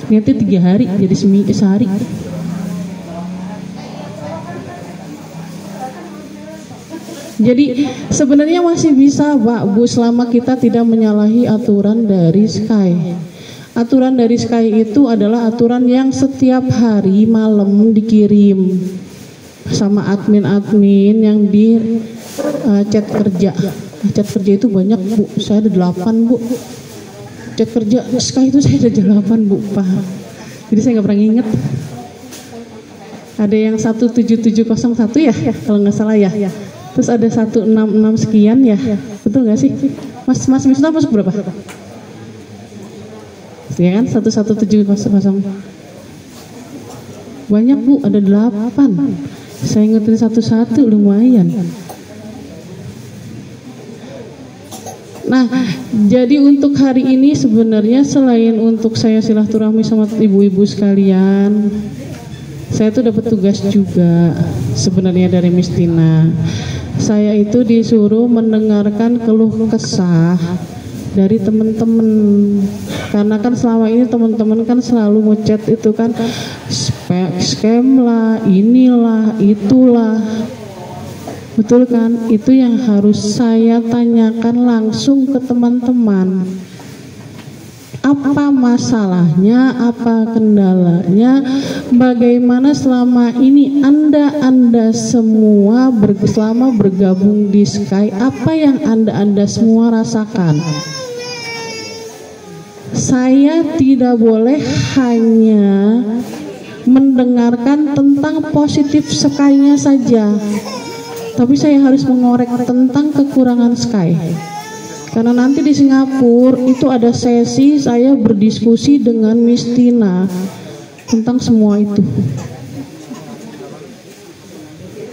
C: 3 hari, jadi sehari. Jadi sebenarnya masih bisa Pak Bu, selama kita tidak menyalahi aturan dari Sky. Aturan dari Sky itu adalah aturan yang setiap hari malam dikirim sama admin-admin yang di chat kerja. Chat kerja itu banyak Bu, saya ada 8 Bu. Chat kerja Sky itu saya ada 8 Bu Pak. Jadi saya nggak pernah inget. Ada yang 17701 ya, kalau nggak salah ya. Terus ada 166 sekian ya, betul nggak sih? Mas Miftah masuk berapa? Ya kan, 11700. Banyak Bu, ada 8. Saya ingetin satu-satu lumayan. Nah, jadi untuk hari ini sebenarnya selain untuk saya silaturahmi sama ibu-ibu sekalian, saya tuh dapat tugas juga sebenarnya dari Miss Tina. Saya itu disuruh mendengarkan keluh kesah dari teman-teman, karena kan selama ini teman-teman kan selalu ngechat itu kan scam lah, inilah, itulah, betul kan? Itu yang harus saya tanyakan langsung ke teman-teman. Apa masalahnya, apa kendalanya, bagaimana selama ini Anda semua selama bergabung di Sky, apa yang Anda semua rasakan. Saya tidak boleh hanya mendengarkan tentang positif Sky-nya saja, tapi saya harus mengorek tentang kekurangan Sky. Karena nanti di Singapura itu ada sesi saya berdiskusi dengan Miss Tina tentang semua itu.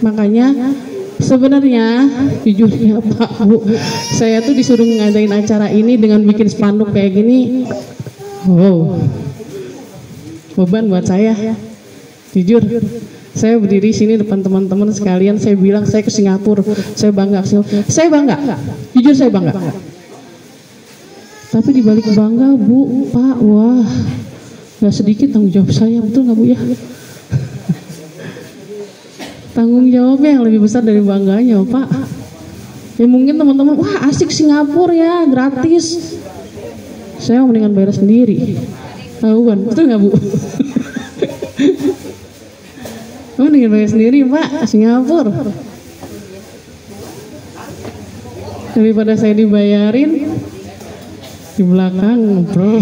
C: Makanya sebenarnya jujurnya Pak Bu, saya tuh disuruh ngadain acara ini dengan bikin spanduk kayak gini. Wow, beban buat saya. Jujur, saya berdiri sini depan teman-teman sekalian, saya bilang saya ke Singapura, saya bangga. Saya bangga, jujur saya bangga. Tapi dibalik bangga Bu, Pak, wah, nggak sedikit tanggung jawab saya, betul nggak Bu ya? Tanggung jawabnya yang lebih besar dari bangganya Pak. Ya mungkin teman-teman, wah asik Singapura ya, gratis. Saya mendingan bayar sendiri. Tahuan, betul nggak Bu? Mendingan bayar sendiri Pak, Singapura. Daripada saya dibayarin di belakang bro.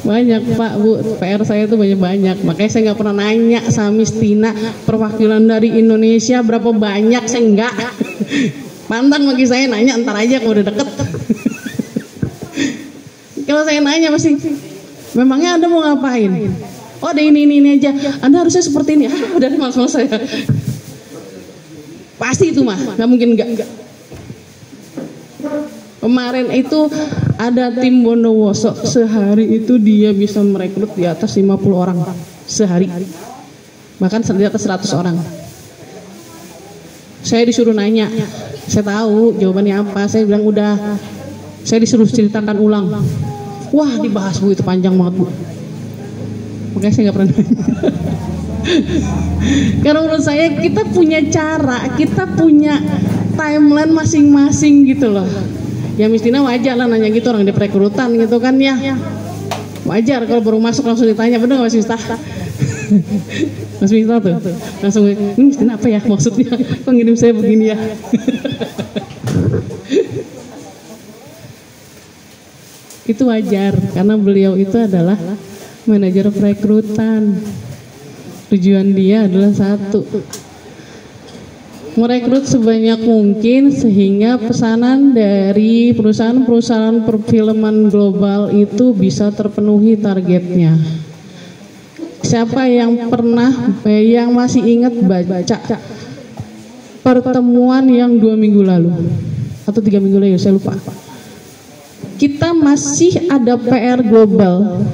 C: Banyak Pak Bu, PR saya tuh banyak. Makanya saya nggak pernah nanya sama Miss Tina perwakilan dari Indonesia berapa banyak, saya enggak. Pantang bagi saya nanya, ntar aja kalau udah deket. Kalau saya nanya pasti, memangnya Anda mau ngapain? Oh ada ini aja, Anda harusnya seperti ini. Udah malas saya. Pasti itu mah, nggak mungkin enggak. Kemarin itu ada tim Bondowoso, sehari itu dia bisa merekrut di atas 50 orang sehari, bahkan di atas 100 orang. Saya disuruh nanya, saya tahu jawabannya apa. Saya bilang udah, Saya disuruh ceritakan ulang. Wah, dibahas Bu, itu panjang banget Bu. Makanya saya nggak pernah nanya. Karena menurut saya kita punya cara, kita punya timeline masing-masing gitu loh. Ya mestinya wajar lah nanya gitu orang di perekrutan gitu kan ya. Wajar kalau baru masuk langsung ditanya, bener nggak Mas Miftah? Mas Miftah tuh langsung, ini mestinya apa ya maksudnya? Kok ngirim saya begini ya? Itu wajar karena beliau itu adalah manajer perekrutan. Tujuan dia adalah satu, merekrut sebanyak mungkin sehingga pesanan dari perusahaan-perusahaan perfilman global itu bisa terpenuhi targetnya. Siapa yang pernah, yang masih ingat baca pertemuan yang 2 minggu lalu atau 3 minggu lalu, saya lupa. Kita masih ada PR global,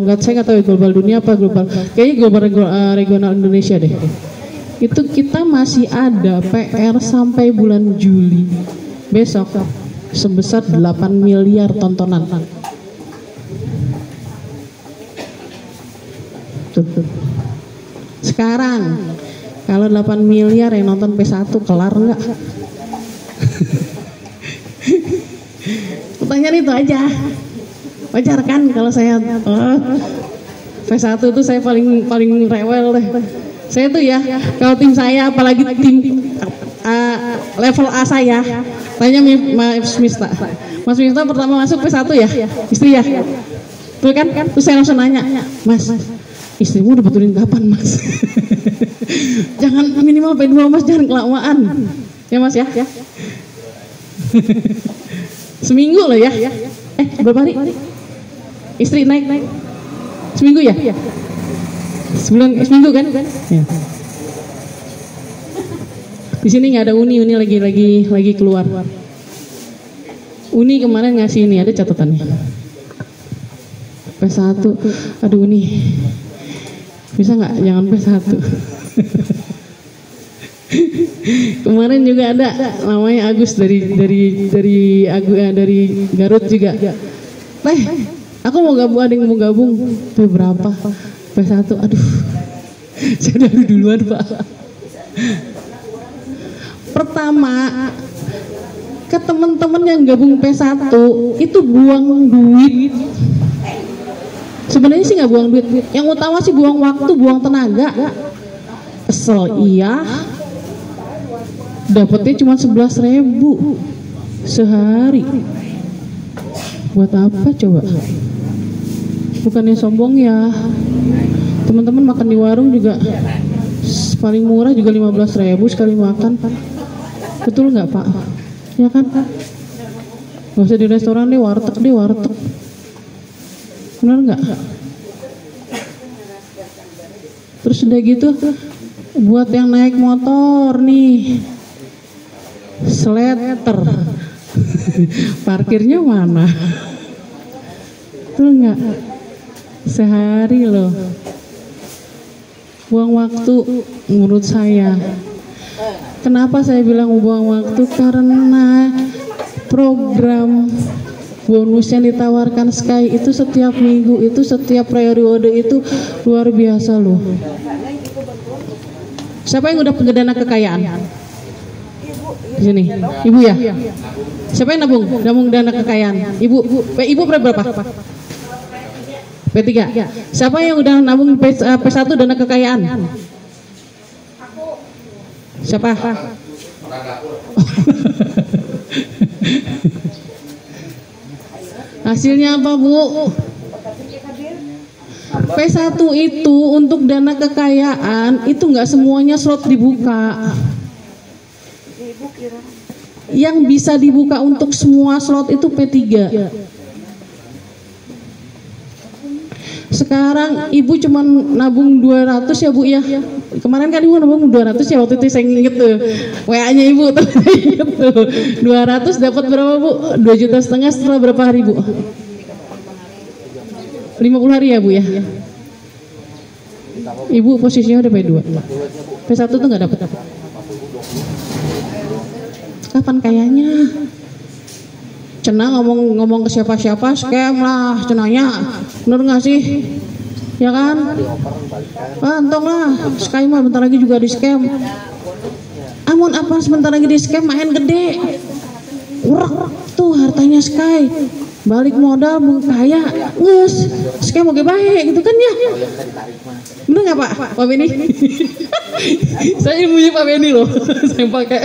C: nggak, saya nggak tahu global dunia apa global, kayaknya global regional Indonesia deh. Itu kita masih ada PR sampai bulan Juli besok sebesar 8 miliar tontonan. Tuh. Sekarang kalau 8 miliar yang nonton P1 kelar nggak? Pertanyaan itu aja. Wajar kan kalau saya P1 itu saya paling rewel deh. Saya tuh ya kalau tim saya apalagi tim level A saya, tanya Mas Miftah. Mas Miftah pertama masuk P1 ya, istri ya. Tuh kan? Terus saya langsung nanya, Mas, istrimu udah betulin kapan Mas? Jangan minimal P2 Mas, jangan kelamaan. Ya Mas ya. Seminggu loh ya. Berapa hari? Istri naik seminggu ya? Seminggu kan? Ya. Di sini nggak ada Uni lagi keluar. Uni kemarin ngasih ini, ada catatannya. P1, aduh Uni, bisa nggak jangan P1? Kemarin juga ada namanya Agus dari Garut juga. Aku mau gabung, ada yang mau gabung. Berapa? P1, aduh, saya udah duluan Pak. Pertama, ke teman-teman yang gabung P1 itu buang duit. Sebenarnya sih nggak buang duit. Yang utama sih buang waktu, buang tenaga. Kesel iya. Dapatnya cuma 11.000 sehari. Buat apa coba? Bukannya sombong ya. Teman-teman makan di warung juga paling murah juga 15.000 sekali makan. Betul nggak Pak? Ya kan? Gak usah di restoran deh, warteg. Benar nggak? Terus udah gitu, buat yang naik motor nih, sleter, parkirnya mana? Betul nggak? Sehari loh, buang waktu menurut saya. Kenapa saya bilang buang waktu? Karena program bonus yang ditawarkan Sky itu setiap minggu, itu setiap periode itu luar biasa loh. Siapa yang udah dana kekayaan? Di sini, Ibu ya. Siapa yang nabung dana kekayaan? Ibu berapa? P3. Siapa yang udah nabung P1 dana kekayaan? Siapa? Hasilnya apa Bu? P1 itu untuk dana kekayaan itu nggak semuanya slot dibuka. Yang bisa dibuka untuk semua slot itu P3. Sekarang Ibu cuma nabung 200 ya Bu ya. Kemarin kan Ibu nabung 200 ya, waktu itu saya inget tuh WA-nya Ibu tuh. 200 dapat berapa Bu? 2,5 juta setelah berapa hari Bu? 50 hari ya Bu ya. Ibu posisinya udah P2. P1 tuh nggak dapat. Kapan kayanya? Cenah ngomong ke siapa-siapa scam lah cenanya. Bener nggak sih? Ya kan? Entong lah, Sky mah bentar lagi juga di scam. Amun apa sebentar lagi di scam main gede. Urak tuh hartanya Sky. Balik modal kaya, nges, Sky mau baik gitu kan ya? Bener nggak Pak? Pak Beni? Saya ilmunya Pak Beni loh, saya pakai.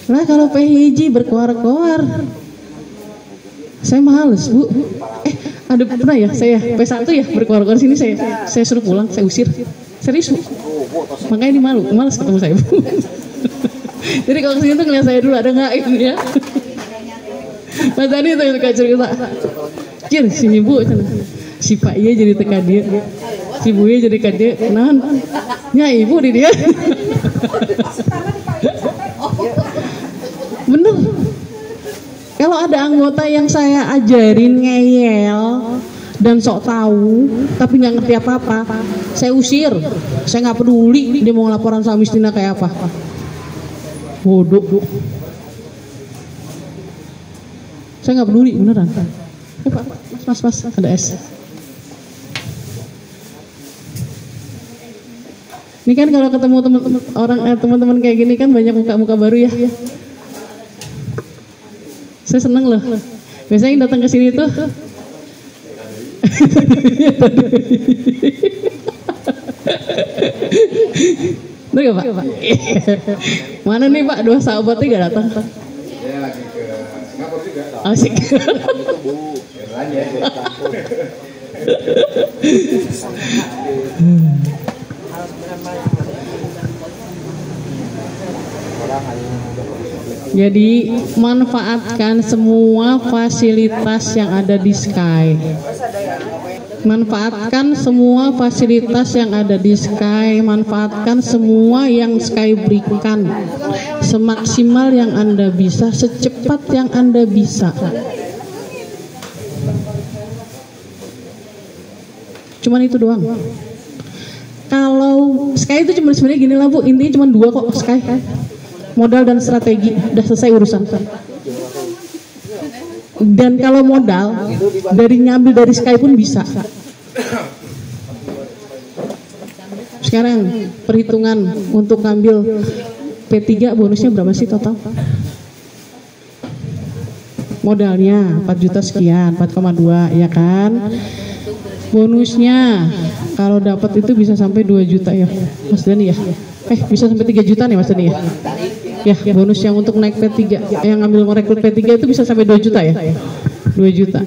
C: Nah kalau PHJ berkoar-koar, saya males Bu. Ada pernah ya saya P1 ya berkoar-koar sini saya suruh pulang, saya usir. Serius Bu. Makanya ini males ketemu saya Bu. Jadi kalau kesini tuh ngeliat saya dulu ada nggak ini ya. Mas Dani tuh suka cerita. Cir sini Bu, si Pak iya jadi teka dia, si Bu iya jadi kade, kenalan. Ya Ibu di dia. Bener. Kalau ada anggota yang saya ajarin ngeyel dan sok tahu tapi nggak ngerti apa-apa, saya usir. Saya nggak peduli dia mau laporan sama Mistina kayak apa. Bodoh. Saya nggak peduli beneran. Pak, mas, ada es. Ini kan kalau ketemu teman-teman kayak gini kan banyak muka-muka baru ya. Saya seneng loh. Biasanya yang datang ke sini tuh Bener gak Pak? Mana nih Pak, dua sahabatnya gak datang?
D: Dia lagi ke Singapura juga.
C: Asik.
D: Itu Bu,
C: Jadi manfaatkan semua fasilitas yang ada di Sky. Manfaatkan semua fasilitas yang ada di Sky. Manfaatkan semua yang Sky berikan semaksimal yang Anda bisa, secepat yang Anda bisa. Cuman itu doang. Kalau Sky itu cuma sebenarnya gini lah Bu, intinya cuma dua kok Sky. Modal dan strategi, udah selesai urusan. Dan kalau modal dari ngambil dari Sky pun bisa. Sekarang perhitungan untuk ngambil P3 bonusnya berapa sih total? Modalnya 4 juta sekian, 4,2 ya kan? Bonusnya kalau dapat itu bisa sampai 2 juta ya Mas Dani ya? Bisa sampai 3 juta nih Mas Dani ya? Ya, bonus yang untuk naik P3, yang ngambil merekrut P3 itu bisa sampai 2 juta ya? 2 juta.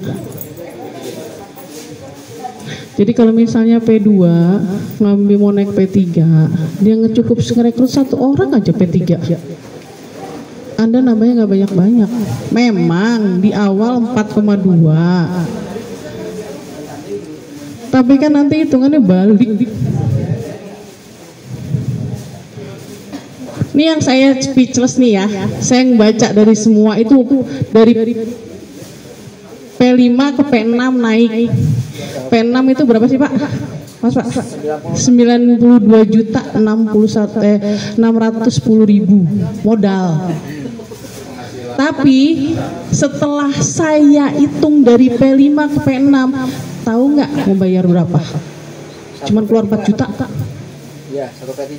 C: Jadi kalau misalnya P2 ngambil mau naik P3, dia cukup ngerekrut 1 orang aja P3. Anda nambahnya nggak banyak-banyak. Memang di awal 4,2. Tapi kan nanti hitungannya balik. Ini yang saya speechless nih ya. Saya baca dari semua itu dari P5 ke P6 naik. P6 itu berapa sih Pak? Mas Pak? 92 juta 610.000 modal. Tapi setelah saya hitung dari P5 ke P6, tahu nggak mau bayar berapa? Cuman keluar 4 juta.
D: Iya, 1 P3.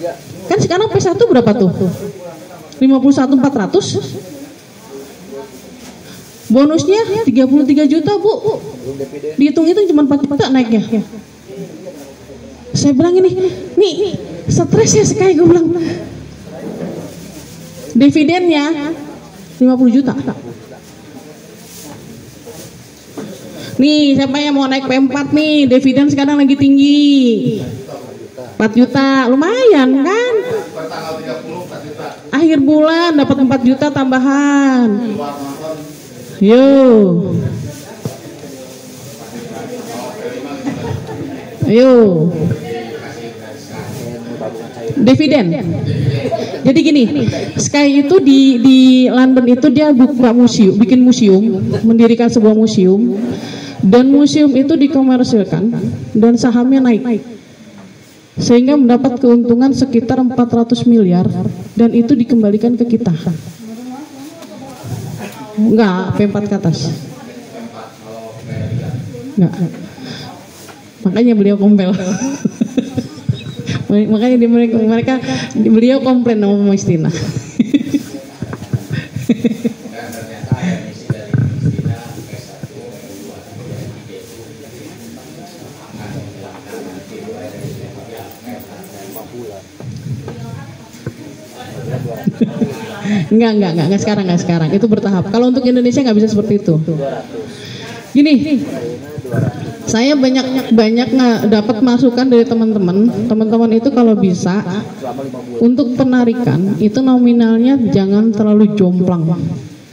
C: Kan sekarang P1 berapa tuh? 51.400. Bonusnya 33 juta Bu. Dihitung-hitung cuma 4 juta naiknya. Saya bilang nih stres ya sekali gue bilang. Dividennya 50 juta. Nih siapa yang mau naik P4 nih, dividen sekarang lagi tinggi 4 juta, lumayan kan? Akhir bulan dapat 4 juta tambahan. Yo. Ayo. Dividen. Jadi gini, Sky itu di London itu dia buka museum, bikin museum, mendirikan sebuah museum, dan museum itu dikomersilkan dan sahamnya naik. sehingga mendapat keuntungan sekitar 400 miliar dan itu dikembalikan ke kita. Enggak, P4 ke atas. Enggak. Makanya beliau kompel. Makanya beliau komplain sama Mustina. Enggak sekarang. Itu bertahap. Kalau untuk Indonesia nggak bisa seperti itu. Gini, saya banyak dapat masukan dari teman-teman itu kalau bisa untuk penarikan itu nominalnya jangan terlalu jomplang.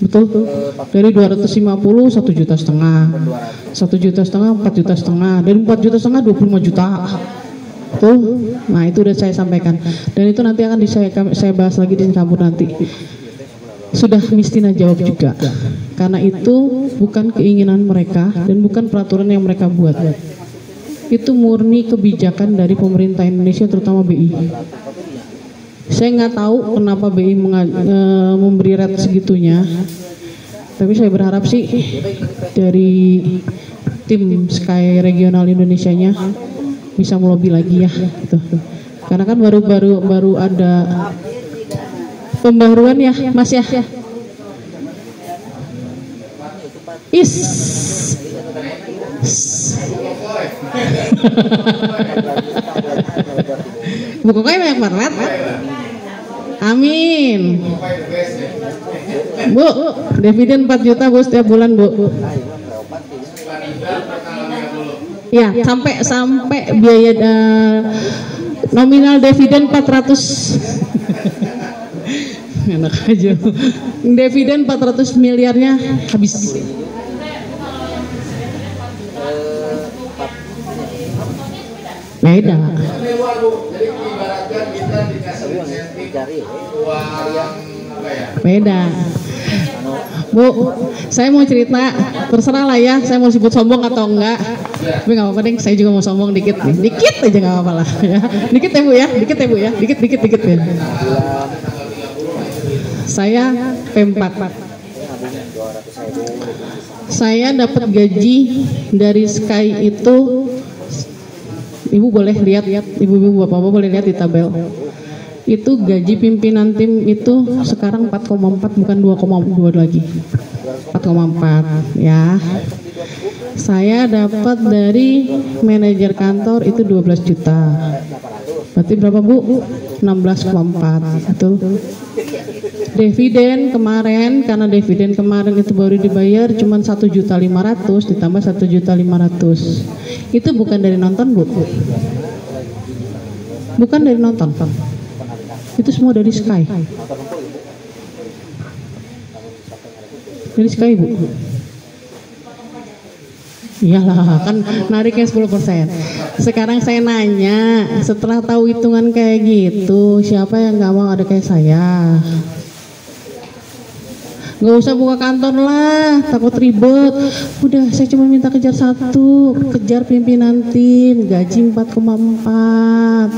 C: Betul tuh. Dari 250 1,5 juta, 1,5 juta, 4,5 juta, dari 4,5 juta 25 juta. Tuh, nah itu udah saya sampaikan dan itu nanti akan saya bahas lagi di kabur nanti. Sudah Mistina jawab juga, karena itu bukan keinginan mereka dan bukan peraturan yang mereka buat. Itu murni kebijakan dari pemerintah Indonesia terutama BI. Saya nggak tahu kenapa BI memberi rate segitunya, tapi saya berharap sih dari tim Sky Regional Indonesianya bisa melobi lagi ya gitu. Karena kan baru ada pembaruan ya Mas ya. Buku kaya banyak banget. Amin. Bu, dividen 4 juta Bu setiap bulan Bu. Ya, sampai biaya nominal dividen 400. Enak aja. Dividen 400 miliarnya habis. Beda. Beda. Bu, saya mau cerita, terserah lah ya, saya mau sebut sombong atau enggak. Tapi nggak apa-apa deh, saya juga mau sombong dikit nih, dikit aja nggak apa-apa lah ya. Dikit ya Bu ya, dikit ya, dikit ya. Saya P4. Saya dapat gaji dari Sky itu, Ibu boleh lihat, ibu-ibu bapak-bapak boleh lihat di tabel. Itu gaji pimpinan tim itu sekarang 4,4 bukan 2,2 lagi. 4,4 ya. Saya dapat dari manajer kantor itu 12 juta. Berarti berapa Bu? 16,4 itu. Dividen kemarin, karena dividen kemarin itu baru dibayar cuma 1.500.000 ditambah 1.500.000. Itu bukan dari nonton Bu. Bukan dari nonton. Itu semua dari Sky. Dari Sky Bu. Iyalah, kan nariknya 10%. Sekarang saya nanya, setelah tahu hitungan kayak gitu, siapa yang nggak mau ada kayak saya? Nggak usah buka kantor lah, takut ribet. Udah, saya cuma minta kejar satu, kejar pimpinan tim, gaji 4,4.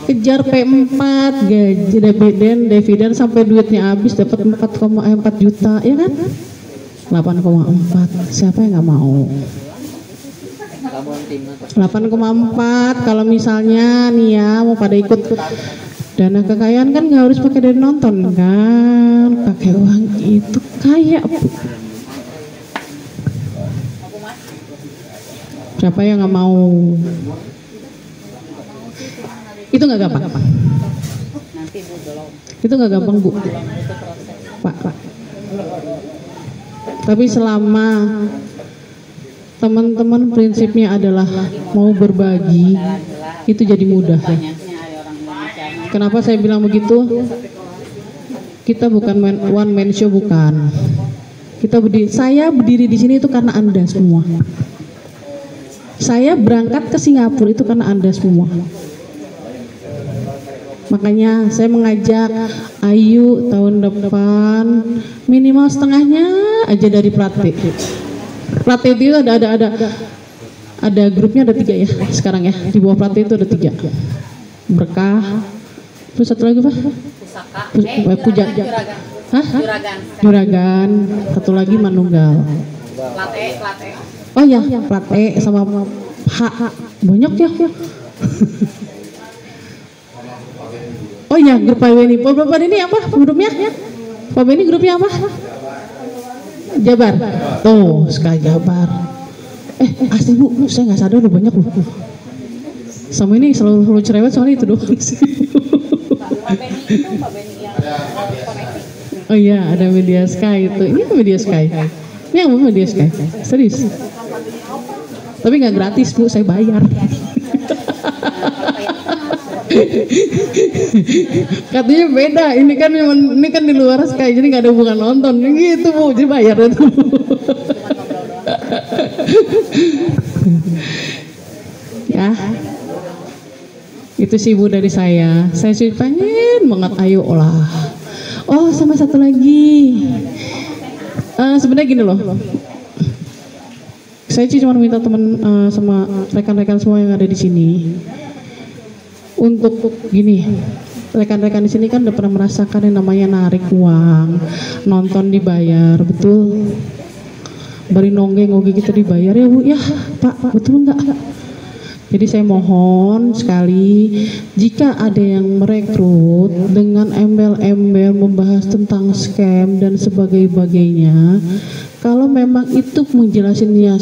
C: Kejar P4, gaji dividen sampai duitnya habis dapat 4 juta, ya kan? 8,4, siapa yang nggak mau? 8,4, kalau misalnya nih ya mau pada ikut dana kekayaan kan nggak harus pakai dari nonton kan, pakai uang itu kaya Bu. Siapa yang nggak mau? Itu nggak gampang. Itu nggak gampang Bu. Pak. Tapi selama teman-teman prinsipnya adalah mau berbagi, itu jadi mudah ya. Kenapa saya bilang begitu? Kita bukan one man show, bukan. Saya berdiri di sini itu karena Anda semua. Saya berangkat ke Singapura itu karena Anda semua. Makanya saya mengajak, ayo tahun depan minimal setengahnya aja dari Plate. Plate itu ada grupnya ada 3 ya sekarang ya, di bawah pelatih itu ada 3, Berkah, terus satu lagi apa? Puja, hah? Juragan, satu lagi Manunggal.
E: Plate.
C: Oh ya, Plate sama banyak ya. Oh iya, grup Pak Beni. Pak Beni apa grupnya? Pak Beni grupnya apa? Jabar. Tuh, Sky Jabar. Asli Bu, saya nggak sadar udah banyak loh. Sama ini selalu cerewet soalnya itu doang.
E: Pak Beni itu Pak Beni yang koneksi.
C: Oh iya, ada Media Sky itu. Ini Media Sky. Ini yang Media Sky. Serius. Tapi nggak gratis Bu, saya bayar. Katanya beda, ini kan di luar Sky, jadi nggak ada hubungan nonton. Gitu Bu, jadi bayar itu. Ya, itu sih Bu dari saya. Saya sih pengen banget, ayo lah. Oh sama satu lagi, sebenarnya gini loh. Saya sih cuma minta teman sama rekan-rekan semua yang ada di sini untuk gini. Rekan-rekan di sini kan udah pernah merasakan yang namanya narik uang, nonton dibayar, betul? Bari nonggeng kita dibayar ya Bu, ya Pak, betul nggak? Jadi saya mohon sekali, jika ada yang merekrut dengan embel-embel membahas tentang scam dan sebagainya, kalau memang itu menjelasin ya,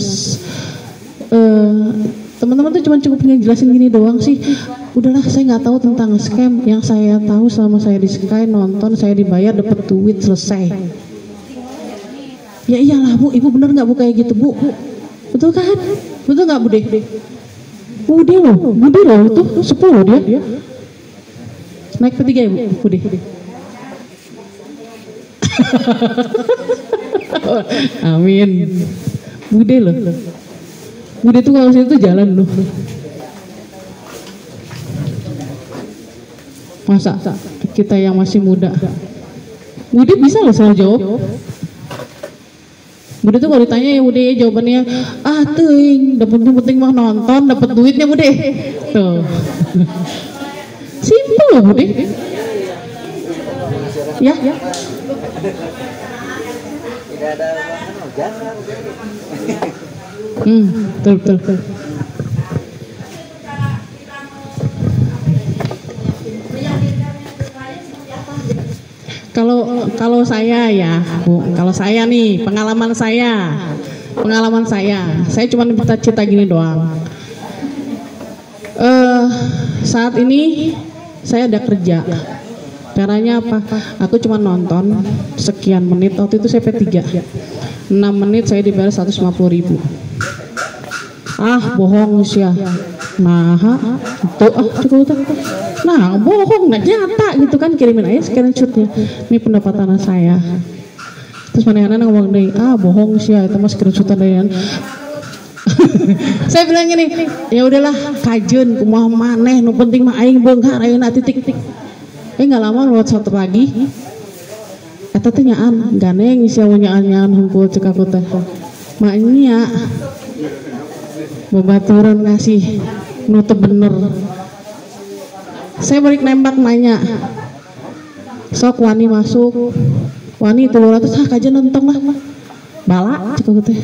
C: teman-teman tuh cuma cukup ngejelasin gini doang sih. Udahlah, saya nggak tahu tentang scam. Yang saya tahu selama saya di Sky nonton, saya dibayar dapat duit, selesai. Ya iyalah Bu, Ibu bener nggak Bu kayak gitu Bu? Betul kan? Betul nggak Bu Deh? Bude loh itu 10 dia. Naik P3 ya Bu, Bude. Amin. Bude loh. Bude tuh kalau situ jalan loh. Masa kita yang masih muda, Bude bisa loh selalu jawab. Bude tuh kalau ditanya ya Bude jawabannya ting, dapat penting mah nonton, dapat duitnya Bude. Tuh. Simpel loh Bude. Ya.
D: Tidak ada jasa.
C: Betul. Kalau saya ya Bu, kalau saya nih pengalaman saya cuma cerita gini doang. Saat ini saya ada kerja. Caranya apa? Aku cuma nonton sekian menit. Waktu itu saya P3 6 menit saya dibayar 150.000. Bohong sih ya. Cukup. Nah, bohong, nggak nyata gitu kan, kirimin aja screenshotnya. Ini pendapatan saya. Terus mana-mana ngomong deh, bohong sih ya, itu mas screenshotan dari Saya bilang gini, ya udahlah, kajen, kumaha maneh, nu penting mah aing beunghar ayeuna titik. Nggak lama lewat satu lagi. Eta teh nyaan, ganeng sia nyaan hungkul cek aku teh. Maknya babaturan ngasih nutup bener. Saya balik nembak nanya, sok wani masuk, wani 300 kajian nonton lah, bala cukup teh.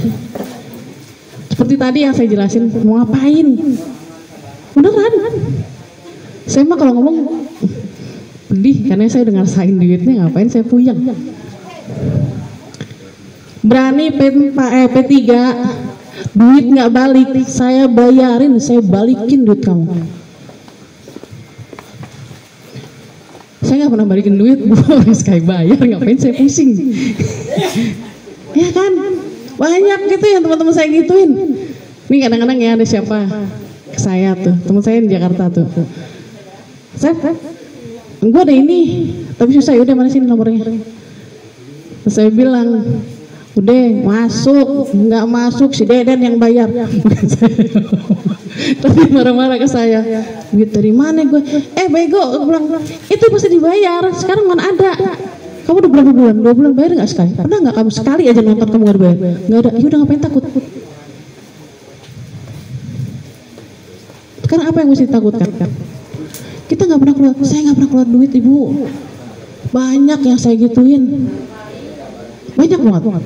C: Seperti tadi yang saya jelasin, mau ngapain? Beneran. Saya mah kalau ngomong pedih karena saya dengar sain duitnya, ngapain saya puyeng. Berani P3, duit nggak balik, saya bayarin, saya balikin duit kamu. Saya nggak pernah balikin duit, Bu. Sekali bayar, ngapain saya pusing? Ya kan, banyak gitu yang teman-teman saya gituin. Ini kadang-kadang ya ada siapa? Saya tuh, teman saya di Jakarta tuh. Gue ada ini, tapi susah. Udah mana sih nomornya? Terus saya bilang, udah masuk, nggak masuk si Deden yang bayar. Tapi marah-marah ke saya, duit dari mana gue? Bego, gue bilang itu pasti dibayar. Sekarang mana ada? Kamu udah berapa bulan? 2 bulan bayar nggak sekali? Pernah nggak kamu sekali aja nonton kamu nggak bayar? Nggak ada. Ya udah ngapain takut? Sekarang apa yang mesti ditakutkan? Kita nggak pernah keluar, saya nggak pernah keluar duit ibu. Banyak yang saya gituin, banyak banget.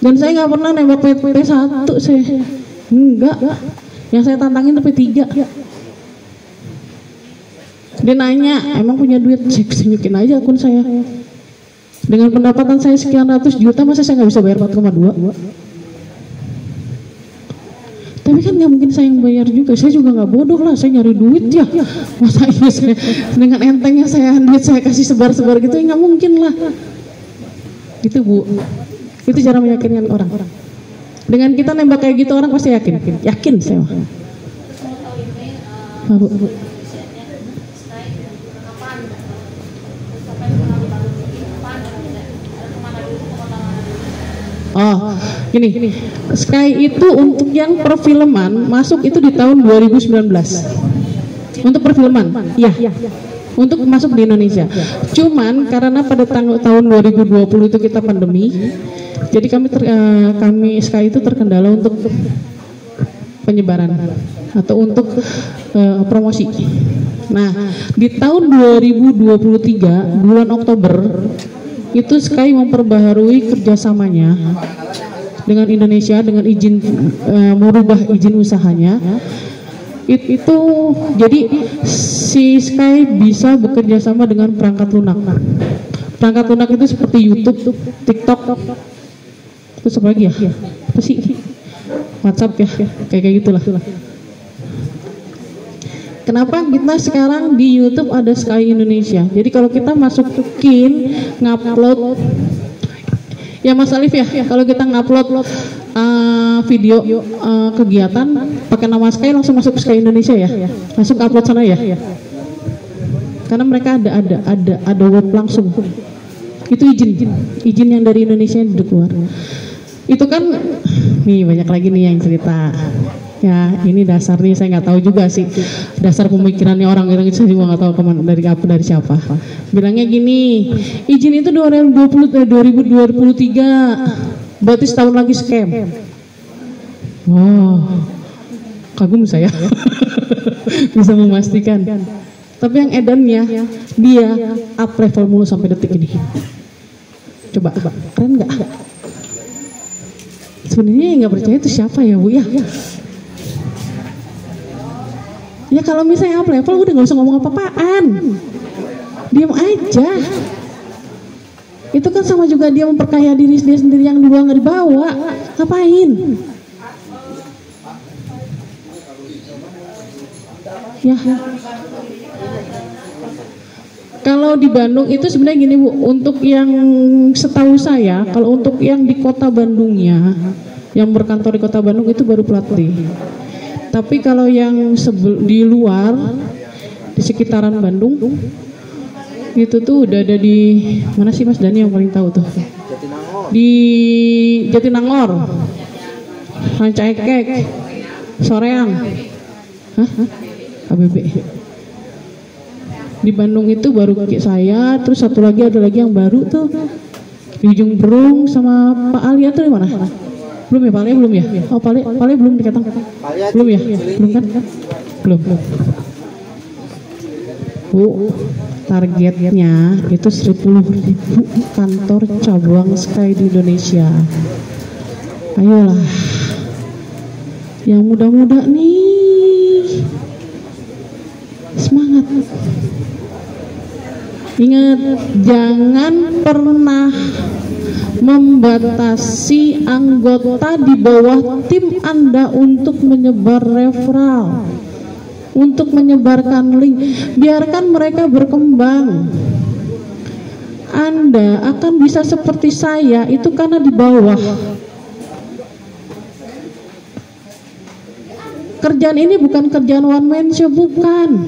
C: Dan saya nggak pernah nembak P1 saya, enggak. Yang saya tantangin tuh P3. Dia nanya, emang punya duit? Saya tunjukin aja akun saya. Dengan pendapatan saya sekian ratus juta, masa saya nggak bisa bayar 4,2? Tapi kan nggak mungkin saya yang bayar juga. Saya juga nggak bodoh lah, saya nyari duit ya. Masa iya saya dengan entengnya duit saya kasih sebar-sebar gitu, ya nggak mungkin lah. Gitu Bu, itu cara meyakinkan orang. Dengan kita nembak kayak gitu orang pasti yakin saya. Bu. Oh, gini, Sky itu untuk yang perfilman masuk itu di tahun 2019. Untuk perfilman, iya. Untuk masuk di Indonesia. Cuman karena pada tahun 2020 itu kita pandemi, jadi kami Sky itu terkendala untuk penyebaran atau untuk promosi. Nah, di tahun 2023 bulan Oktober itu Sky memperbaharui kerjasamanya dengan Indonesia dengan izin merubah izin usahanya. Itu jadi si Sky bisa bekerja sama dengan perangkat lunak. Perangkat lunak itu seperti YouTube, TikTok, terus apa lagi ya? Apa sih? WhatsApp ya, kayak gitulah. Kenapa kita sekarang di YouTube ada Sky Indonesia? Jadi kalau kita masukin ngupload, ya Mas Alif ya, kalau kita ngupload video kegiatan pakai nama Sky langsung masuk ke Sky Indonesia ya, langsung upload sana ya. Karena mereka ada web langsung. Itu izin yang dari Indonesia yang keluar. Itu kan, nih banyak lagi nih yang cerita. Ya ini dasarnya saya nggak tahu juga sih, dasar pemikirannya orang itu saya juga nggak tahu dari siapa. Bilangnya gini, izin itu 2023, berarti setahun lagi scam. Wow, kagum saya bisa memastikan. Tapi yang edannya dia up level mulu sampai detik ini. Coba keren nggak? Sebenarnya yang nggak percaya itu siapa ya Bu ya? Ya kalau misalnya up level udah gak usah ngomong apa-apaan, diam aja. Itu kan sama juga dia memperkaya diri dia sendiri yang dua nggak dibawa. Ngapain? Ya. Kalau di Bandung itu sebenarnya gini Bu, untuk yang setahu saya, kalau untuk yang di kota Bandungnya, yang berkantor di kota Bandung itu baru pelatih. Tapi kalau yang di luar, di sekitaran Bandung, itu tuh udah ada di mana sih Mas Dani yang paling tahu tuh? Di Jatinangor, Rancaikek, Soreang, ABB. Di Bandung itu baru kayak saya, terus satu lagi ada lagi yang baru tuh di Ujung Berung sama Pak Alia tuh di mana? Belum ya, Pak Alia belum ya? Oh Pak Alia belum dikatakan? Belum ya? Belum kan? Belum. Bu, targetnya itu 10.000 kantor cabang Sky di Indonesia. Ayolah, yang muda-muda nih, semangat. Ingat, jangan pernah membatasi anggota di bawah tim Anda untuk menyebar referral, untuk menyebarkan link. Biarkan mereka berkembang. Anda akan bisa seperti saya itu karena di bawah. Kerjaan ini bukan kerjaan one man show, bukan.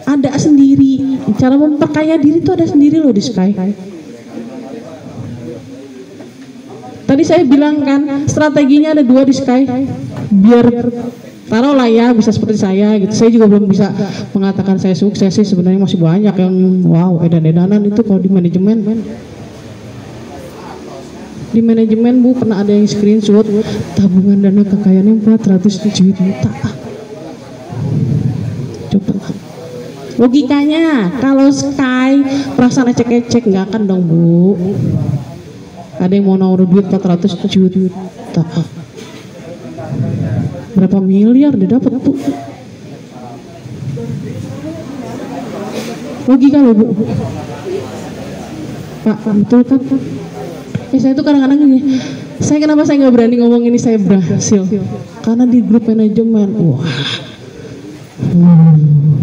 C: Ada sendiri. Cara memperkaya diri itu ada sendiri loh di Sky. Tadi saya bilang kan strateginya ada 2 di Sky, biar taruhlah ya bisa seperti saya gitu. Saya juga belum bisa mengatakan saya sukses sih, sebenarnya masih banyak yang wow edan-edanan itu kalau di manajemen. Di manajemen Bu pernah ada yang screenshot tabungan dana kekayaan yang 400 juta. Logikanya kalau Sky perasaan ecek-ecek nggak akan dong Bu. Ada yang mau nawar duit 400 juta. Berapa miliar dia dapat Bu? Logika loh Bu. Pak, betul kan? Saya tuh kadang-kadang gini, kenapa saya nggak berani ngomong ini saya berhasil? Karena di grup manajemen, wah,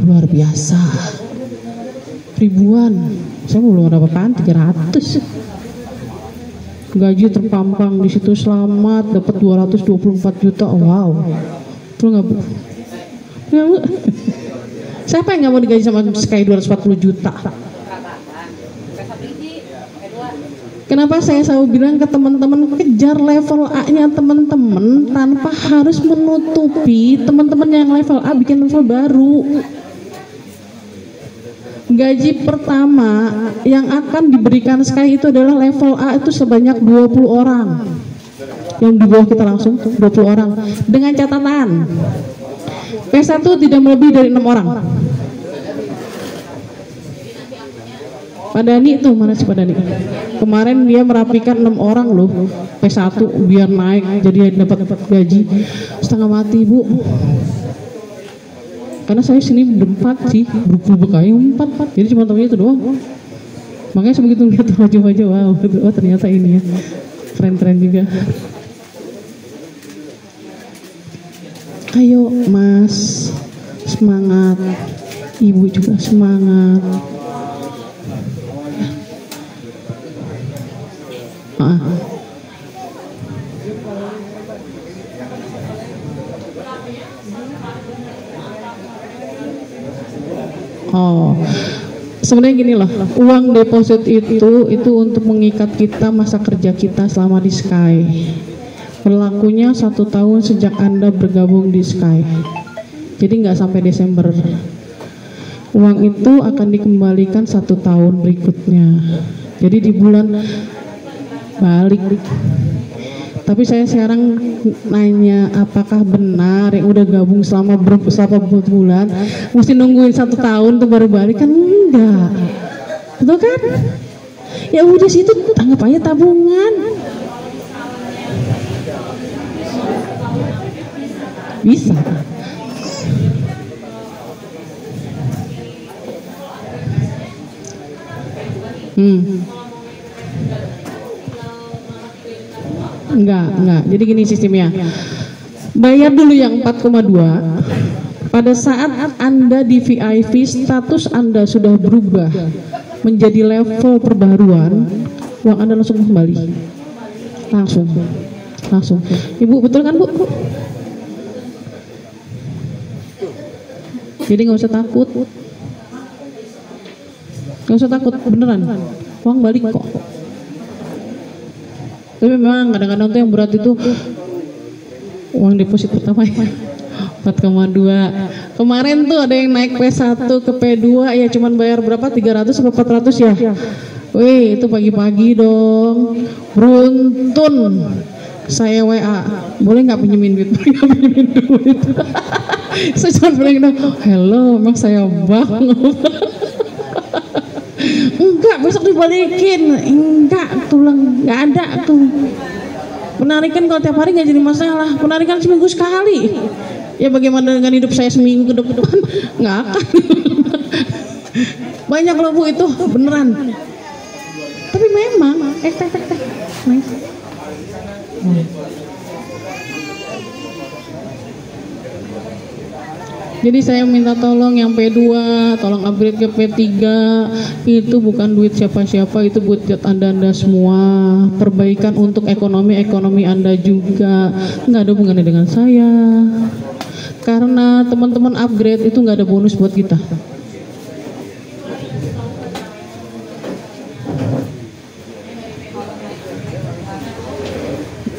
C: luar biasa, ribuan. Saya belum ada apa-apaan, 300. Gaji terpampang di situ, selamat dapat 224 juta. Wow, betul nggak Bu? Ya, Bu. Siapa yang nggak mau digaji sama Sky 240 juta? Kenapa saya selalu bilang ke teman-teman, kejar level A-nya teman-teman tanpa harus menutupi teman-teman yang level A bikin level baru. Gaji pertama yang akan diberikan Sky itu adalah level A itu sebanyak 20 orang. Yang di bawah kita langsung 20 orang. Dengan catatan P1 tidak melebihi dari 6 orang. Pak Dani itu mana sih Pak Dani? Kemarin dia merapikan 6 orang loh P1 biar naik jadi dapat gaji setengah mati Bu. Karena saya sini berempat sih, berubah kayak 4, jadi cuma temennya itu doang. Makanya sebegitu lihat wajah-wajah, wow, oh ternyata ini ya, keren-keren juga. Ayo Mas, semangat, Ibu juga semangat. Oh, sebenarnya gini loh, uang deposit itu untuk mengikat kita masa kerja kita selama di Sky. Berlakunya 1 tahun sejak Anda bergabung di Sky. Jadi nggak sampai Desember. Uang itu akan dikembalikan 1 tahun berikutnya. Jadi di bulan balik. Tapi saya sekarang nanya, apakah benar yang udah gabung selama berapa bulan mesti nungguin 1 tahun tuh baru balik? Kan enggak, betul kan? Ya udah situ anggap aja tabungan. Bisa. Enggak. Jadi gini sistemnya. Bayar dulu yang 4,2. Pada saat Anda di VIP, status Anda sudah berubah menjadi level perbaruan, uang Anda langsung kembali. Langsung. Ibu betul kan Bu? Jadi nggak usah takut. Nggak usah takut, beneran. Uang balik kok. Tapi memang kadang-kadang tuh yang berat itu uang deposit pertama ya 4,2. Kemarin tuh ada yang naik P1 ke P2 ya cuman bayar berapa, 300 atau 400 ya. Wih, itu pagi-pagi dong. Beruntun. Saya WA, boleh nggak pinjemin duit? Pinjemin duit. Saya cuma bilang dong, hello, emang saya bang. Enggak, besok dibalikin. Enggak, tulang nggak ada tuh. Penarikan kalau tiap hari nggak jadi masalah. Penarikan seminggu sekali. Ya bagaimana dengan hidup saya seminggu ke depan? Nggak akan. Banyak loh Bu itu, beneran. Tapi memang, nice. Jadi saya minta tolong yang P2, tolong upgrade ke P3. Itu bukan duit siapa-siapa, itu buat Anda semua. Perbaikan untuk ekonomi Anda juga. Nggak ada hubungannya dengan saya. Karena teman-teman upgrade itu nggak ada bonus buat kita.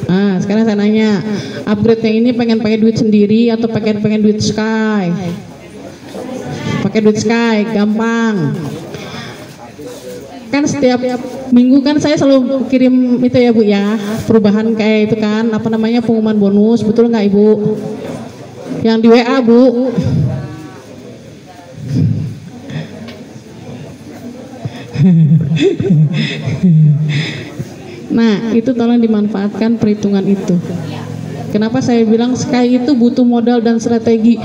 C: Nah, sekarang saya nanya, upgrade yang ini pengen pakai duit sendiri atau pengen duit Sky? Pakai duit Sky, gampang. Kan setiap minggu kan saya selalu kirim itu ya Bu ya, perubahan kayak itu kan, apa namanya, pengumuman bonus, betul nggak Ibu? Yang di WA Bu. Nah, itu tolong dimanfaatkan perhitungan itu. Kenapa saya bilang Sky itu butuh modal dan strategi.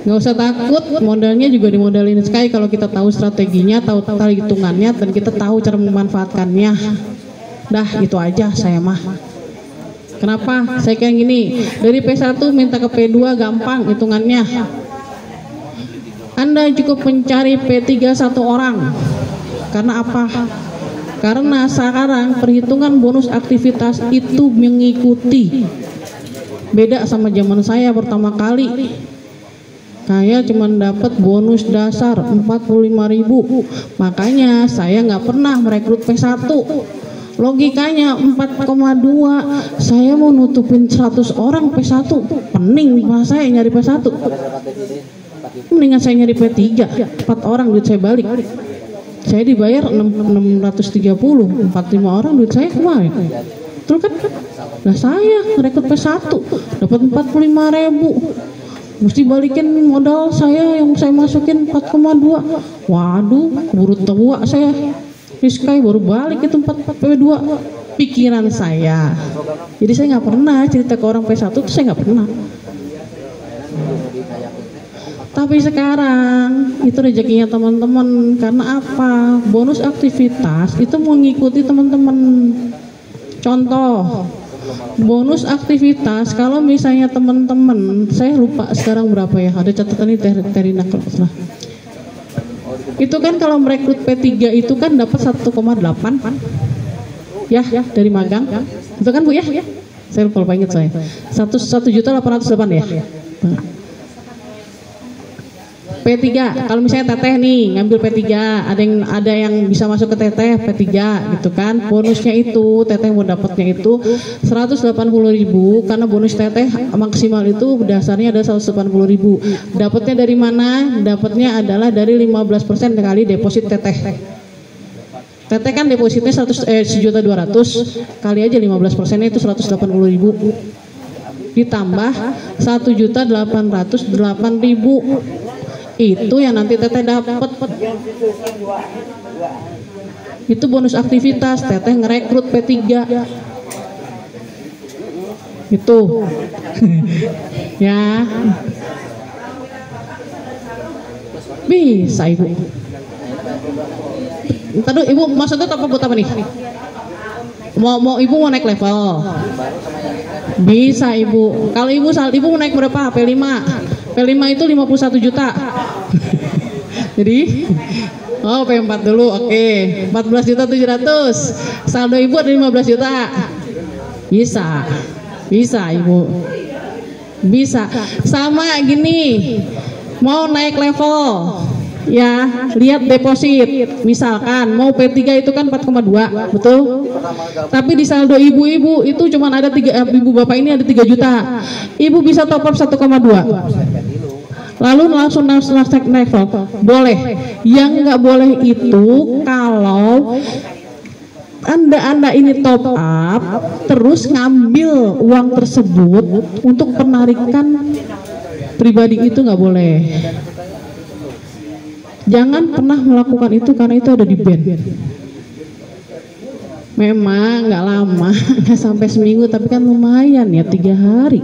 C: Nggak usah takut, modalnya juga dimodalin Sky kalau kita tahu strateginya, tahu hitungannya, dan kita tahu cara memanfaatkannya. Dah, itu aja saya mah. Kenapa? Saya kayak gini, dari P1 minta ke P2 gampang hitungannya. Anda cukup mencari P3 satu orang. Karena apa? Karena sekarang perhitungan bonus aktivitas itu mengikuti. Beda sama zaman saya pertama kali. Saya cuma dapat bonus dasar 45.000. Makanya saya nggak pernah merekrut P1. Logikanya 4,2. Saya mau nutupin 100 orang P1. Pening pas saya nyari P1. Mendingan saya nyari P3. 4 orang duit saya balik. Saya dibayar 630. 45 orang duit saya kemarin. Betul kan? Nah saya rekrut P1 dapat 45.000. Mesti balikin modal saya yang saya masukin 4,2. Waduh, keburu tua saya. Sky baru balik itu 4,2. Pikiran saya. Jadi saya nggak pernah cerita ke orang P1 itu saya nggak pernah. Tapi sekarang itu rezekinya teman-teman. Karena apa? Bonus aktivitas itu mengikuti teman-teman. Contoh, bonus aktivitas kalau misalnya teman-teman, saya lupa sekarang berapa ya, ada catatan ini Terina kalau salah. Itu kan kalau merekrut P3 itu kan dapat 1,8 ya dari magang. Itu kan Bu ya? Saya lupa ingat saya. 1.808.000 ya. P3, kalau misalnya teteh nih ngambil P3, ada yang bisa masuk ke teteh P3 gitu kan. Bonusnya itu teteh mau dapatnya itu 180.000 karena bonus teteh maksimal itu dasarnya ada 180.000. Dapatnya dari mana? Dapatnya adalah dari 15% kali deposit teteh. Teteh kan depositnya 1.200.000 kali aja 15%-nya itu 180.000 ditambah 1.808.000. Itu yang nanti teteh dapat. Itu bonus aktivitas teteh ngerekrut P3 itu ya bisa Ibu. Ntar dulu Ibu maksudnya apa buat apa nih? Mau Ibu mau naik level? Bisa Ibu. Kalau Ibu mau naik berapa? P5 itu 51 juta. Jadi P4 dulu, oke. 14.700.000. Saldo Ibu ada 15 juta. Bisa Ibu. Bisa. Sama gini. Mau naik level. Ya, lihat deposit. Misalkan mau P3 itu kan 4,2, betul? Tapi di saldo ibu-ibu itu cuma ada 3, ibu bapak ini ada 3 juta. Ibu bisa top up 1,2. Lalu langsung naik level. Boleh. Yang nggak boleh itu kalau Anda ini top up terus ngambil uang tersebut untuk penarikan pribadi, itu nggak boleh. Jangan pernah melakukan itu karena itu ada di ban. Memang nggak lama, nggak sampai seminggu, tapi kan lumayan ya 3 hari.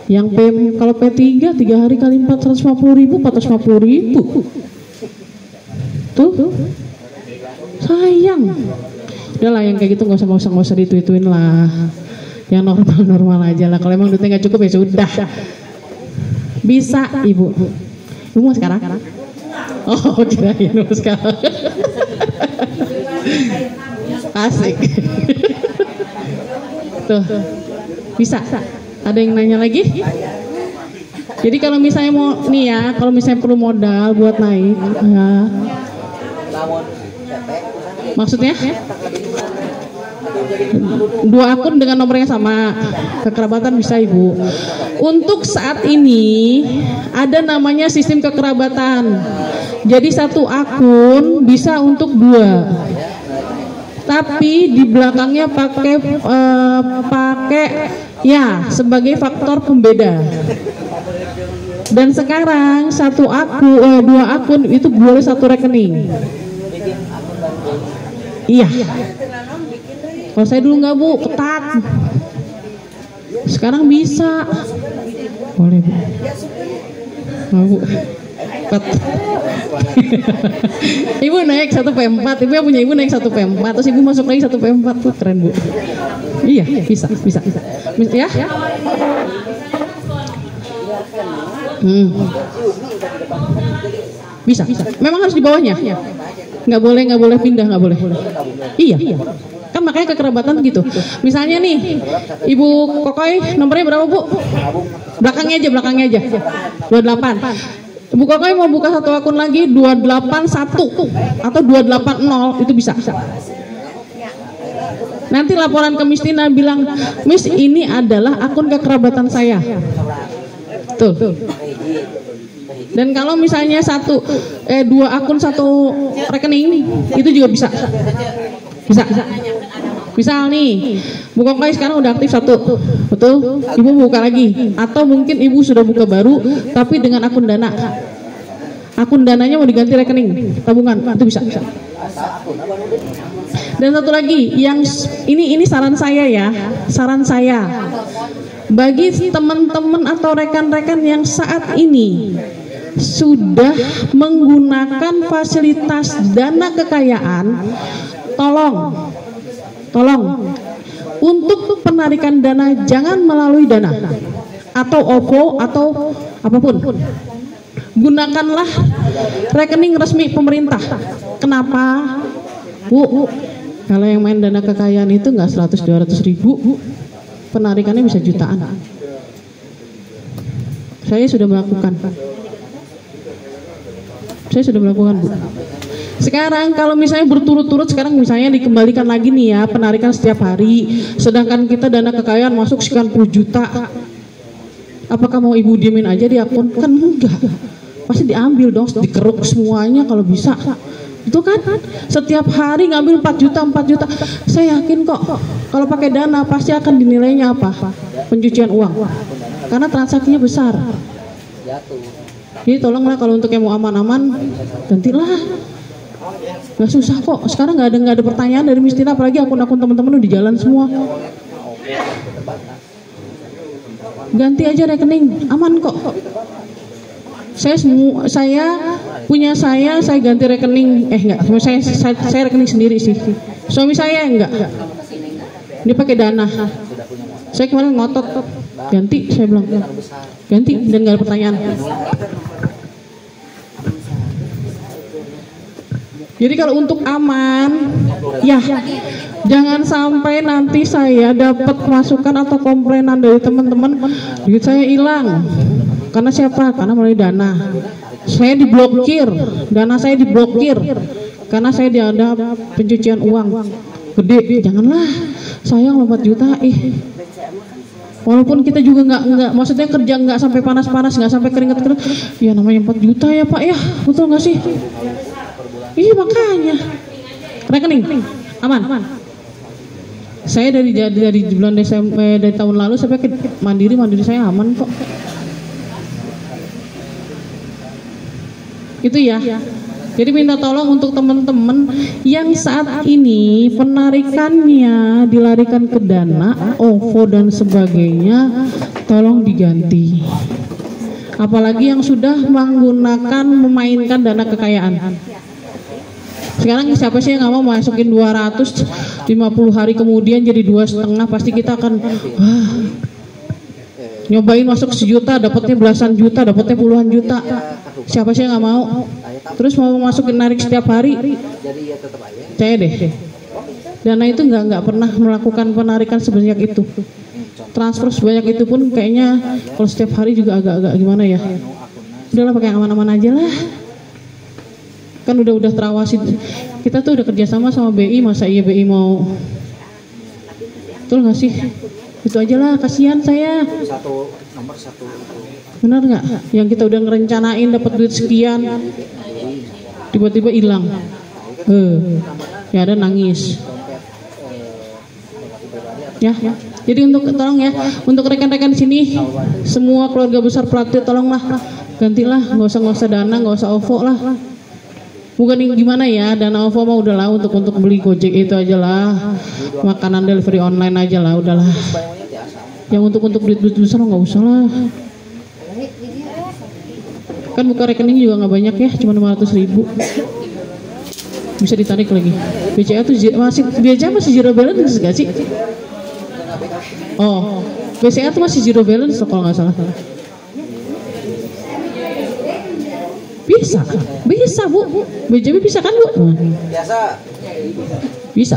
C: Yang kalau P3 3 hari kali 450.000, 450.000. Tuh, sayang. Udahlah yang kayak gitu nggak usah dituituin lah. Yang normal aja lah. Kalau emang duitnya nggak cukup ya sudah. Bisa Ibu. Ibu mau sekarang? Oh kirain mau sekarang. Asik. Tuh, bisa. Ada yang nanya lagi? Jadi kalau misalnya mau nih ya, kalau misalnya perlu modal buat naik, ya. Maksudnya? 2 akun dengan nomor yang sama, kekerabatan bisa Ibu. Untuk saat ini ada namanya sistem kekerabatan. Jadi 1 akun bisa untuk 2. Tapi di belakangnya pakai ya sebagai faktor pembeda. Dan sekarang 2 akun itu boleh 1 rekening. Iya. Kalau saya dulu nggak Bu, ketat. Sekarang bisa. Boleh Bu. Nggak Bu. Ibu naik 1P4, ibu yang punya ibu naik 1P4, terus ibu masuk lagi 1P4 tuh keren Bu. Iya, bisa ya. Bisa. Memang harus di bawahnya. Nggak boleh pindah, nggak boleh. Iya. Kan makanya kekerabatan gitu. Misalnya nih, Ibu Kokoy nomornya berapa Bu? Belakangnya aja. 28. Ibu Kokoy mau buka satu akun lagi 281 atau 280 itu bisa. Nanti laporan ke Miss Tina bilang, Miss ini adalah akun kekerabatan saya. Tuh. Dan kalau misalnya dua akun satu rekening itu juga bisa. Misal nih, Bu Kokoy sekarang udah aktif 1, betul? Ibu buka lagi, atau mungkin ibu sudah buka baru, tapi dengan akun dana. Akun dananya mau diganti rekening tabungan, itu bisa. Dan satu lagi, yang ini saran saya ya, bagi teman-teman atau rekan-rekan yang saat ini sudah menggunakan fasilitas dana kekayaan, tolong untuk penarikan dana jangan melalui Dana atau OVO atau apapun. Gunakanlah rekening resmi pemerintah. Kenapa? Bu, kalau yang main dana kekayaan itu nggak 100-200 ribu, Bu. Penarikannya bisa jutaan. Saya sudah melakukan, Bu. Sekarang kalau misalnya berturut-turut, sekarang misalnya dikembalikan lagi nih ya, penarikan setiap hari, sedangkan kita dana kekayaan masuk sekian puluh juta, apakah mau ibu diemin aja di akun? Kan enggak, pasti diambil dong, dikeruk semuanya kalau bisa. Itu kan setiap hari ngambil 4 juta. Saya yakin kok kalau pakai dana pasti akan dinilainya apa? Pencucian uang, karena transaksinya besar. Jadi tolonglah kalau untuk yang mau aman-aman, gantilah. Gak susah kok. Sekarang nggak ada pertanyaan dari Miss Tina, apalagi akun-akun teman-teman udah di jalan semua. Ganti aja rekening, aman kok. Saya ganti rekening, saya rekening sendiri sih. Suami saya enggak. Dia pakai dana. Saya kemarin ngotot ganti, saya bilang ganti dan nggak ada pertanyaan. Jadi kalau untuk aman, ya jangan sampai nanti saya dapat masukan atau komplainan dari teman-teman, duit saya hilang. Karena siapa? Karena melalui dana. Saya diblokir, dana saya diblokir karena saya dianggap pencucian uang gede. Janganlah, sayang 4 juta. Walaupun kita juga nggak, maksudnya kerja nggak sampai panas-panas, nggak sampai keringet-keringet. Ya namanya 4 juta ya Pak ya, betul nggak sih? Iya makanya rekening aman. Saya dari bulan Desember dari tahun lalu saya pakai mandiri saya aman kok. Itu ya. Jadi minta tolong untuk teman-teman yang saat ini penarikannya dilarikan ke dana, OVO dan sebagainya, tolong diganti. Apalagi yang sudah memainkan dana kekayaan. Sekarang siapa sih yang nggak mau masukin 250 hari kemudian jadi 2,5, pasti kita akan nyobain masuk 1 juta, dapatnya belasan juta, dapatnya puluhan juta. Siapa sih yang nggak mau? Terus mau masukin narik setiap hari? Saya deh. Dana itu nggak pernah melakukan penarikan sebanyak itu. Transfer sebanyak itu pun kayaknya kalau setiap hari juga agak-agak gimana ya. Udahlah pakai yang aman-aman aja lah. Kan udah terawasi. Kita tuh udah kerjasama sama BI, masa iya BI mau? Betul nggak sih? Itu aja lah, kasihan saya. Nomor 1. Benar nggak? Yang kita udah ngerencanain dapat duit sekian, tiba-tiba hilang. Ya ada nangis. Ya. Jadi tolong ya, untuk rekan-rekan di sini, semua keluarga besar Platit, tolonglah gantilah, nggak usah dana, nggak usah OVO lah. Bukan yang gimana ya, Dana OVO mah udahlah untuk beli Gojek itu aja lah, makanan delivery online aja lah, udahlah. Yang untuk duit besar nggak usah lah. Kan buka rekening juga nggak banyak ya, cuma 500.000. Bisa ditarik lagi. BCA tuh masih zero balance gak sih? Oh, BCA tuh masih zero balance kalau nggak salah. Bisa Bu. BJB bisa kan Bu? Bisa.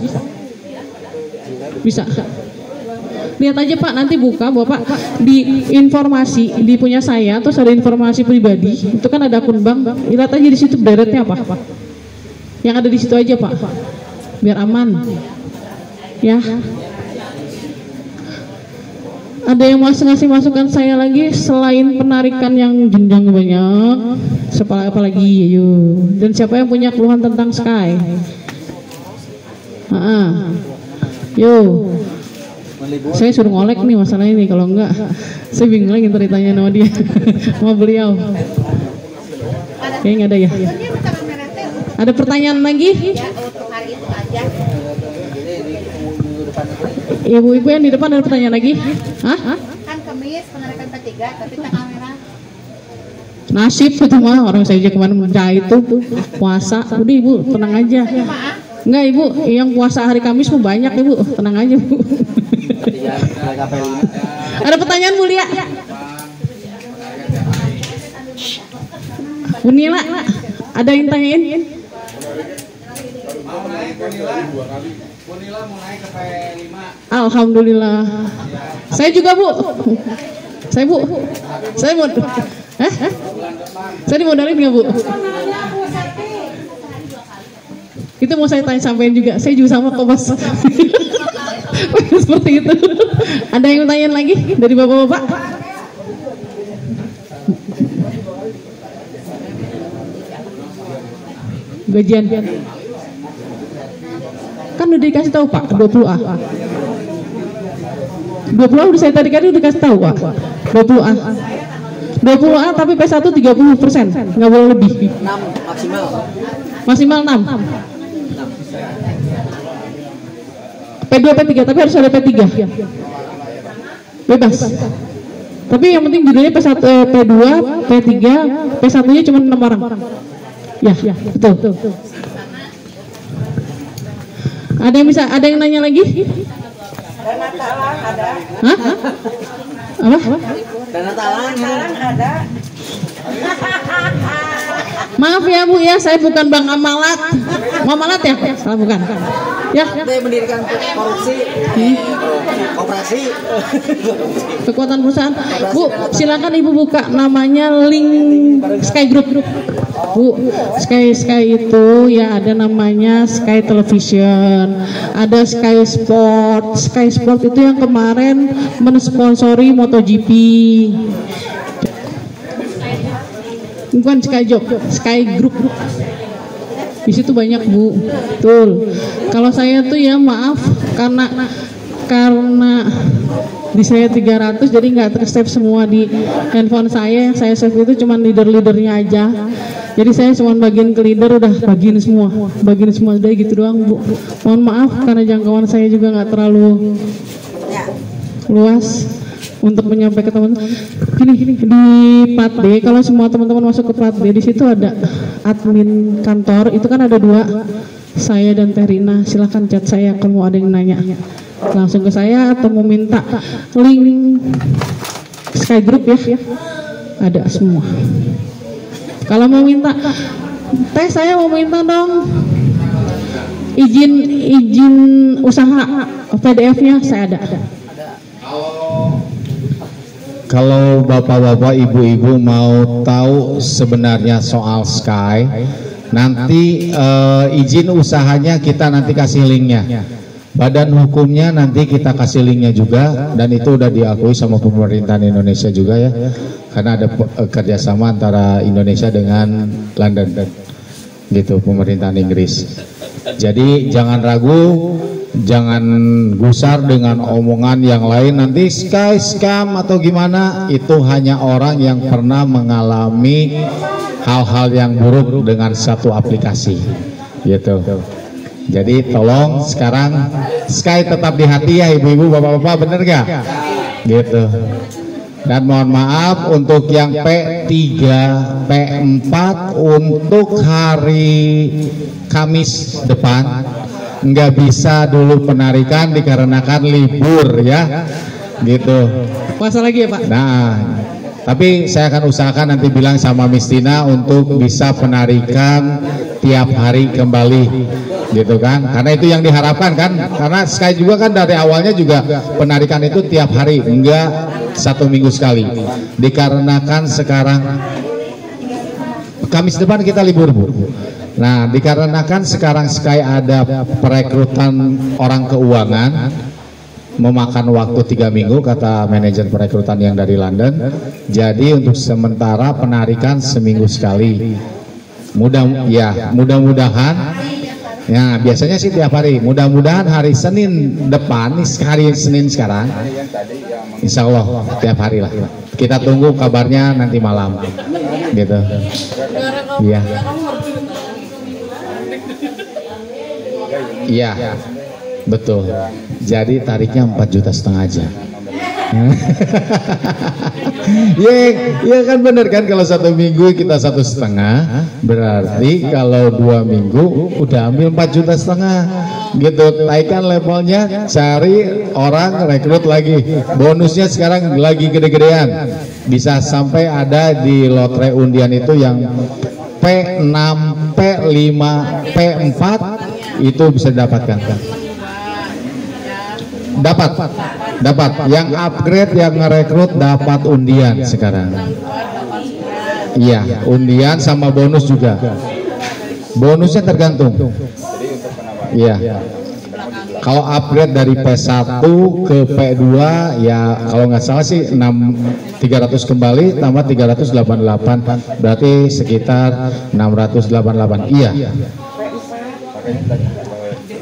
C: Lihat aja Pak, nanti buka Bapak di informasi di punya saya, terus ada informasi pribadi, itu kan ada akun bank. Lihat aja di situ deretnya apa. Yang ada di situ aja Pak, biar aman. Ya. Ada yang ngasih masukan saya lagi selain penarikan yang jenjang banyak, apalagi ayo. Dan siapa yang punya keluhan tentang Sky? Yo. Saya suruh ngolek nih masalah ini, kalau enggak saya bingung lagi ceritanya sama dia. Sama beliau. Kayaknya nggak ada ya. Ada pertanyaan lagi? Ibu-ibu yang di depan ada pertanyaan lagi? Hah?
E: Kan kemis penarikan P3 tapi tanggal merah.
C: Nasib itu mah, orang saya aja kemarin menjahit itu puasa. Udah Ibu tenang aja. Enggak Ibu, yang puasa hari Kamis mah banyak Ibu, tenang aja Bu. Ada pertanyaan Bu Lia? Bu Nila, ada yang tanyain? Alhamdulillah. Saya juga Bu. Saya mau. Saya dimodalin nggak Bu? Itu mau saya tanya sampein juga. Saya juga sama kok Mas. Seperti itu. Ada yang tanyain lagi dari bapak-bapak? Gajian. Kan udah dikasih tahu Pak, 20A. 20A udah saya tadi udah dikasih tahu Pak. 20A. 20A tapi P1 30%, nggak boleh lebih.
D: 6
C: Maksimal 6. P2, P3 tapi harus ada P3. Bebas. Tapi yang penting judulnya P1, P2, P3, P1-nya cuma 6 orang. Ya, betul. Ada yang nanya lagi?
E: Dana talang ada.
C: Hah? Apa?
D: Dana talang
E: Ada.
C: Maaf ya Bu ya, saya bukan Bang Amalat. Amalat ya? Salah bukan. Ya.
D: Dia mendirikan korupsi, koperasi.
C: Kekuatan perusahaan. Bu, silakan Ibu buka namanya link Sky Group. Bu, Sky itu ya ada namanya Sky Television, ada Sky Sport. Sky Sport itu yang kemarin mensponsori MotoGP. Bukan Sky Job, Sky Group. Di situ banyak Bu, betul. Kalau saya tuh ya maaf karena di saya 300 jadi nggak ter-save semua di handphone saya. Yang saya save itu cuma leader-leadernya aja. Jadi saya cuma bagian ke leader udah bagian semua udah gitu doang Bu. Mohon maaf karena jangkauan saya juga nggak terlalu luas untuk menyampaikan ke teman-teman. Gini di Plat B, kalau semua teman-teman masuk ke Plat B, di situ ada admin kantor, itu kan ada 2, saya dan Teh Rina. Silahkan chat saya kalau ada yang nanya langsung ke saya atau mau minta link Sky Group ya, ada semua. Kalau mau minta Teh, saya mau minta dong izin usaha PDF-nya, saya ada.
A: Kalau bapak-bapak, ibu-ibu mau tahu sebenarnya soal Sky, nanti izin usahanya kita nanti kasih linknya. Badan hukumnya nanti kita kasih linknya juga, dan itu udah diakui sama pemerintahan Indonesia juga ya, karena ada kerjasama antara Indonesia dengan London, gitu, pemerintahan Inggris. Jadi jangan ragu, Jangan gusar dengan omongan yang lain nanti Sky scam atau gimana. Itu hanya orang yang pernah mengalami hal-hal yang buruk dengan satu aplikasi gitu. Jadi tolong sekarang Sky tetap di hati ya ibu-ibu bapak-bapak, bener gak gitu. Dan mohon maaf untuk yang P3 P4 untuk hari Kamis depan nggak bisa dulu penarikan dikarenakan libur ya gitu.
C: Puasa lagi ya Pak?
A: Nah, tapi saya akan usahakan nanti bilang sama Miss Tina untuk bisa penarikan tiap hari kembali gitu kan, karena itu yang diharapkan kan, karena Sky juga kan dari awalnya juga penarikan itu tiap hari, enggak 1 minggu sekali, dikarenakan sekarang Kamis depan kita libur Bu. Nah, dikarenakan sekarang Sky ada perekrutan orang keuangan, memakan waktu 3 minggu kata manajer perekrutan yang dari London. Jadi untuk sementara penarikan seminggu sekali. Mudah-mudahan ya biasanya sih tiap hari. Mudah-mudahan hari Senin depan, hari Senin sekarang, insya Allah tiap hari lah. Kita tunggu kabarnya nanti malam, gitu. Iya. Iya, betul. Jadi tariknya 4,5 juta aja. Ya kan bener kan, kalau 1 minggu kita 1,5, berarti kalau 2 minggu udah ambil 4,5 juta gitu. Naikkan levelnya, cari orang, rekrut lagi. Bonusnya sekarang lagi gede-gedean, bisa sampai ada di lotre undian itu yang P6, P5, P4 itu bisa didapatkan. Dapat yang upgrade, yang ngerekrut dapat undian sekarang. Iya, undian sama bonus juga. Bonusnya tergantung. Iya. Kalau upgrade dari P1 ke P2 ya kalau nggak salah sih 300 kembali tambah 388 berarti sekitar 688. Iya.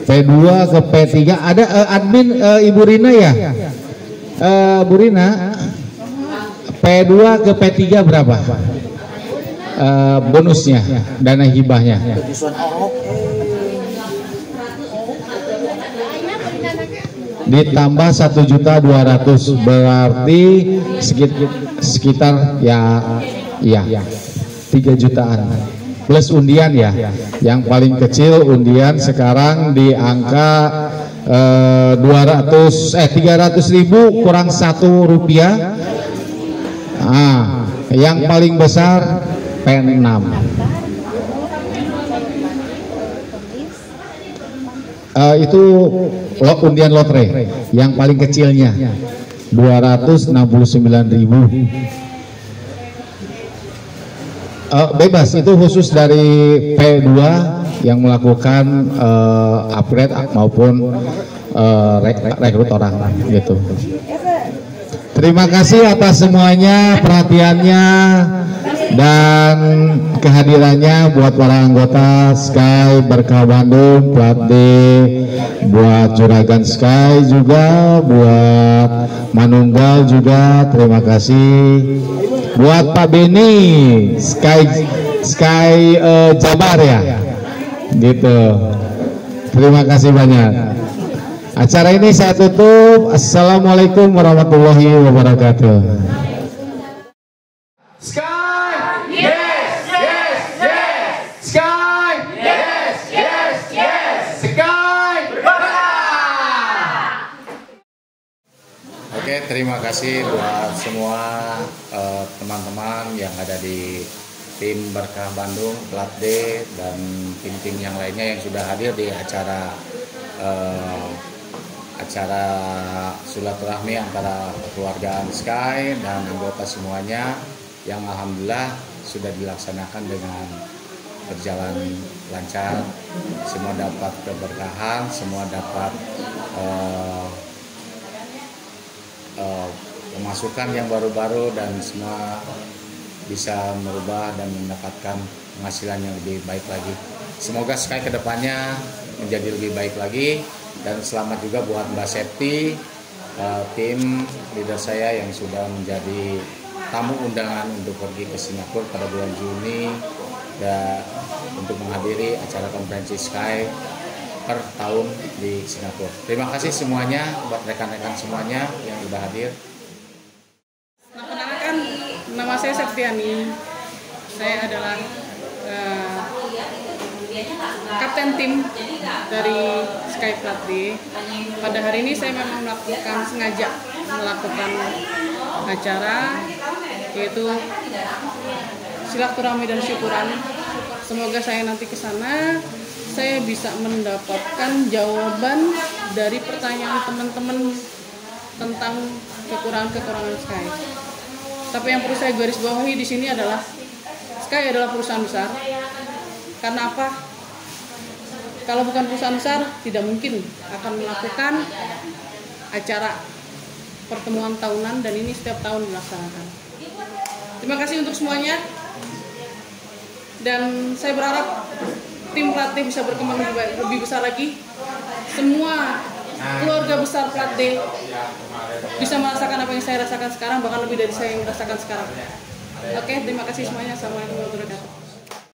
A: P2 ke P3 ada admin Ibu Rina ya, Bu Rina, P2 ke P3 berapa bonusnya, dana hibahnya? Ditambah 1.200.000 berarti sekitar ya 3 jutaan. Plus undian ya, yang paling kecil undian sekarang di angka 300.000 kurang Rp1. Yang paling besar P6. Itu undian lotre, yang paling kecilnya 269.000. Bebas, itu khusus dari P2 yang melakukan upgrade maupun rekrut orang gitu. Terima kasih atas semuanya perhatiannya dan kehadirannya buat para anggota Sky Berkah Bandung, Plat D, buat Juragan Sky juga, buat Manunggal juga, terima kasih. Buat Pak Beni Sky Jabar ya gitu, terima kasih banyak. Acara ini saya tutup. Assalamualaikum warahmatullahi wabarakatuh.
F: Sky, yes, yes, yes. Sky, yes, yes, yes. Sky, berkah.
A: Oke, terima kasih buat semua teman-teman yang ada di tim Berkah Bandung, Plat D, dan tim-tim yang lainnya yang sudah hadir di acara silaturahmi antara keluargaan Sky dan anggota semuanya yang alhamdulillah sudah dilaksanakan dengan berjalan lancar. Semua dapat keberkahan, semua dapat pemasukan yang baru-baru, dan semua bisa merubah dan mendapatkan penghasilan yang lebih baik lagi. Semoga Sky kedepannya
G: menjadi lebih baik lagi. Dan selamat juga buat Mbak Septi, tim leader saya yang sudah menjadi tamu undangan untuk pergi ke Singapura pada bulan Juni dan untuk menghadiri acara konferensi Sky per tahun di Singapura. Terima kasih semuanya buat rekan-rekan semuanya yang sudah hadir.
C: Perkenalkan, nama saya Septiani. Saya adalah kapten tim dari Sky Plat D. Pada hari ini saya memang sengaja melakukan acara yaitu silaturahmi dan syukuran. Semoga saya nanti ke sana saya bisa mendapatkan jawaban dari pertanyaan teman-teman tentang kekurangan-kekurangan Sky. Tapi yang perlu saya garis bawahi di sini adalah Sky adalah perusahaan besar. Karena apa? Kalau bukan perusahaan besar, tidak mungkin akan melakukan acara pertemuan tahunan dan ini setiap tahun dilaksanakan. Terima kasih untuk semuanya. Dan saya berharap tim Plat D bisa berkembang lebih besar lagi. Semua keluarga besar Plat D bisa merasakan apa yang saya rasakan sekarang, bahkan lebih dari saya yang merasakan sekarang. Oke, terima kasih semuanya. Assalamualaikum warahmatullahi wabarakatuh.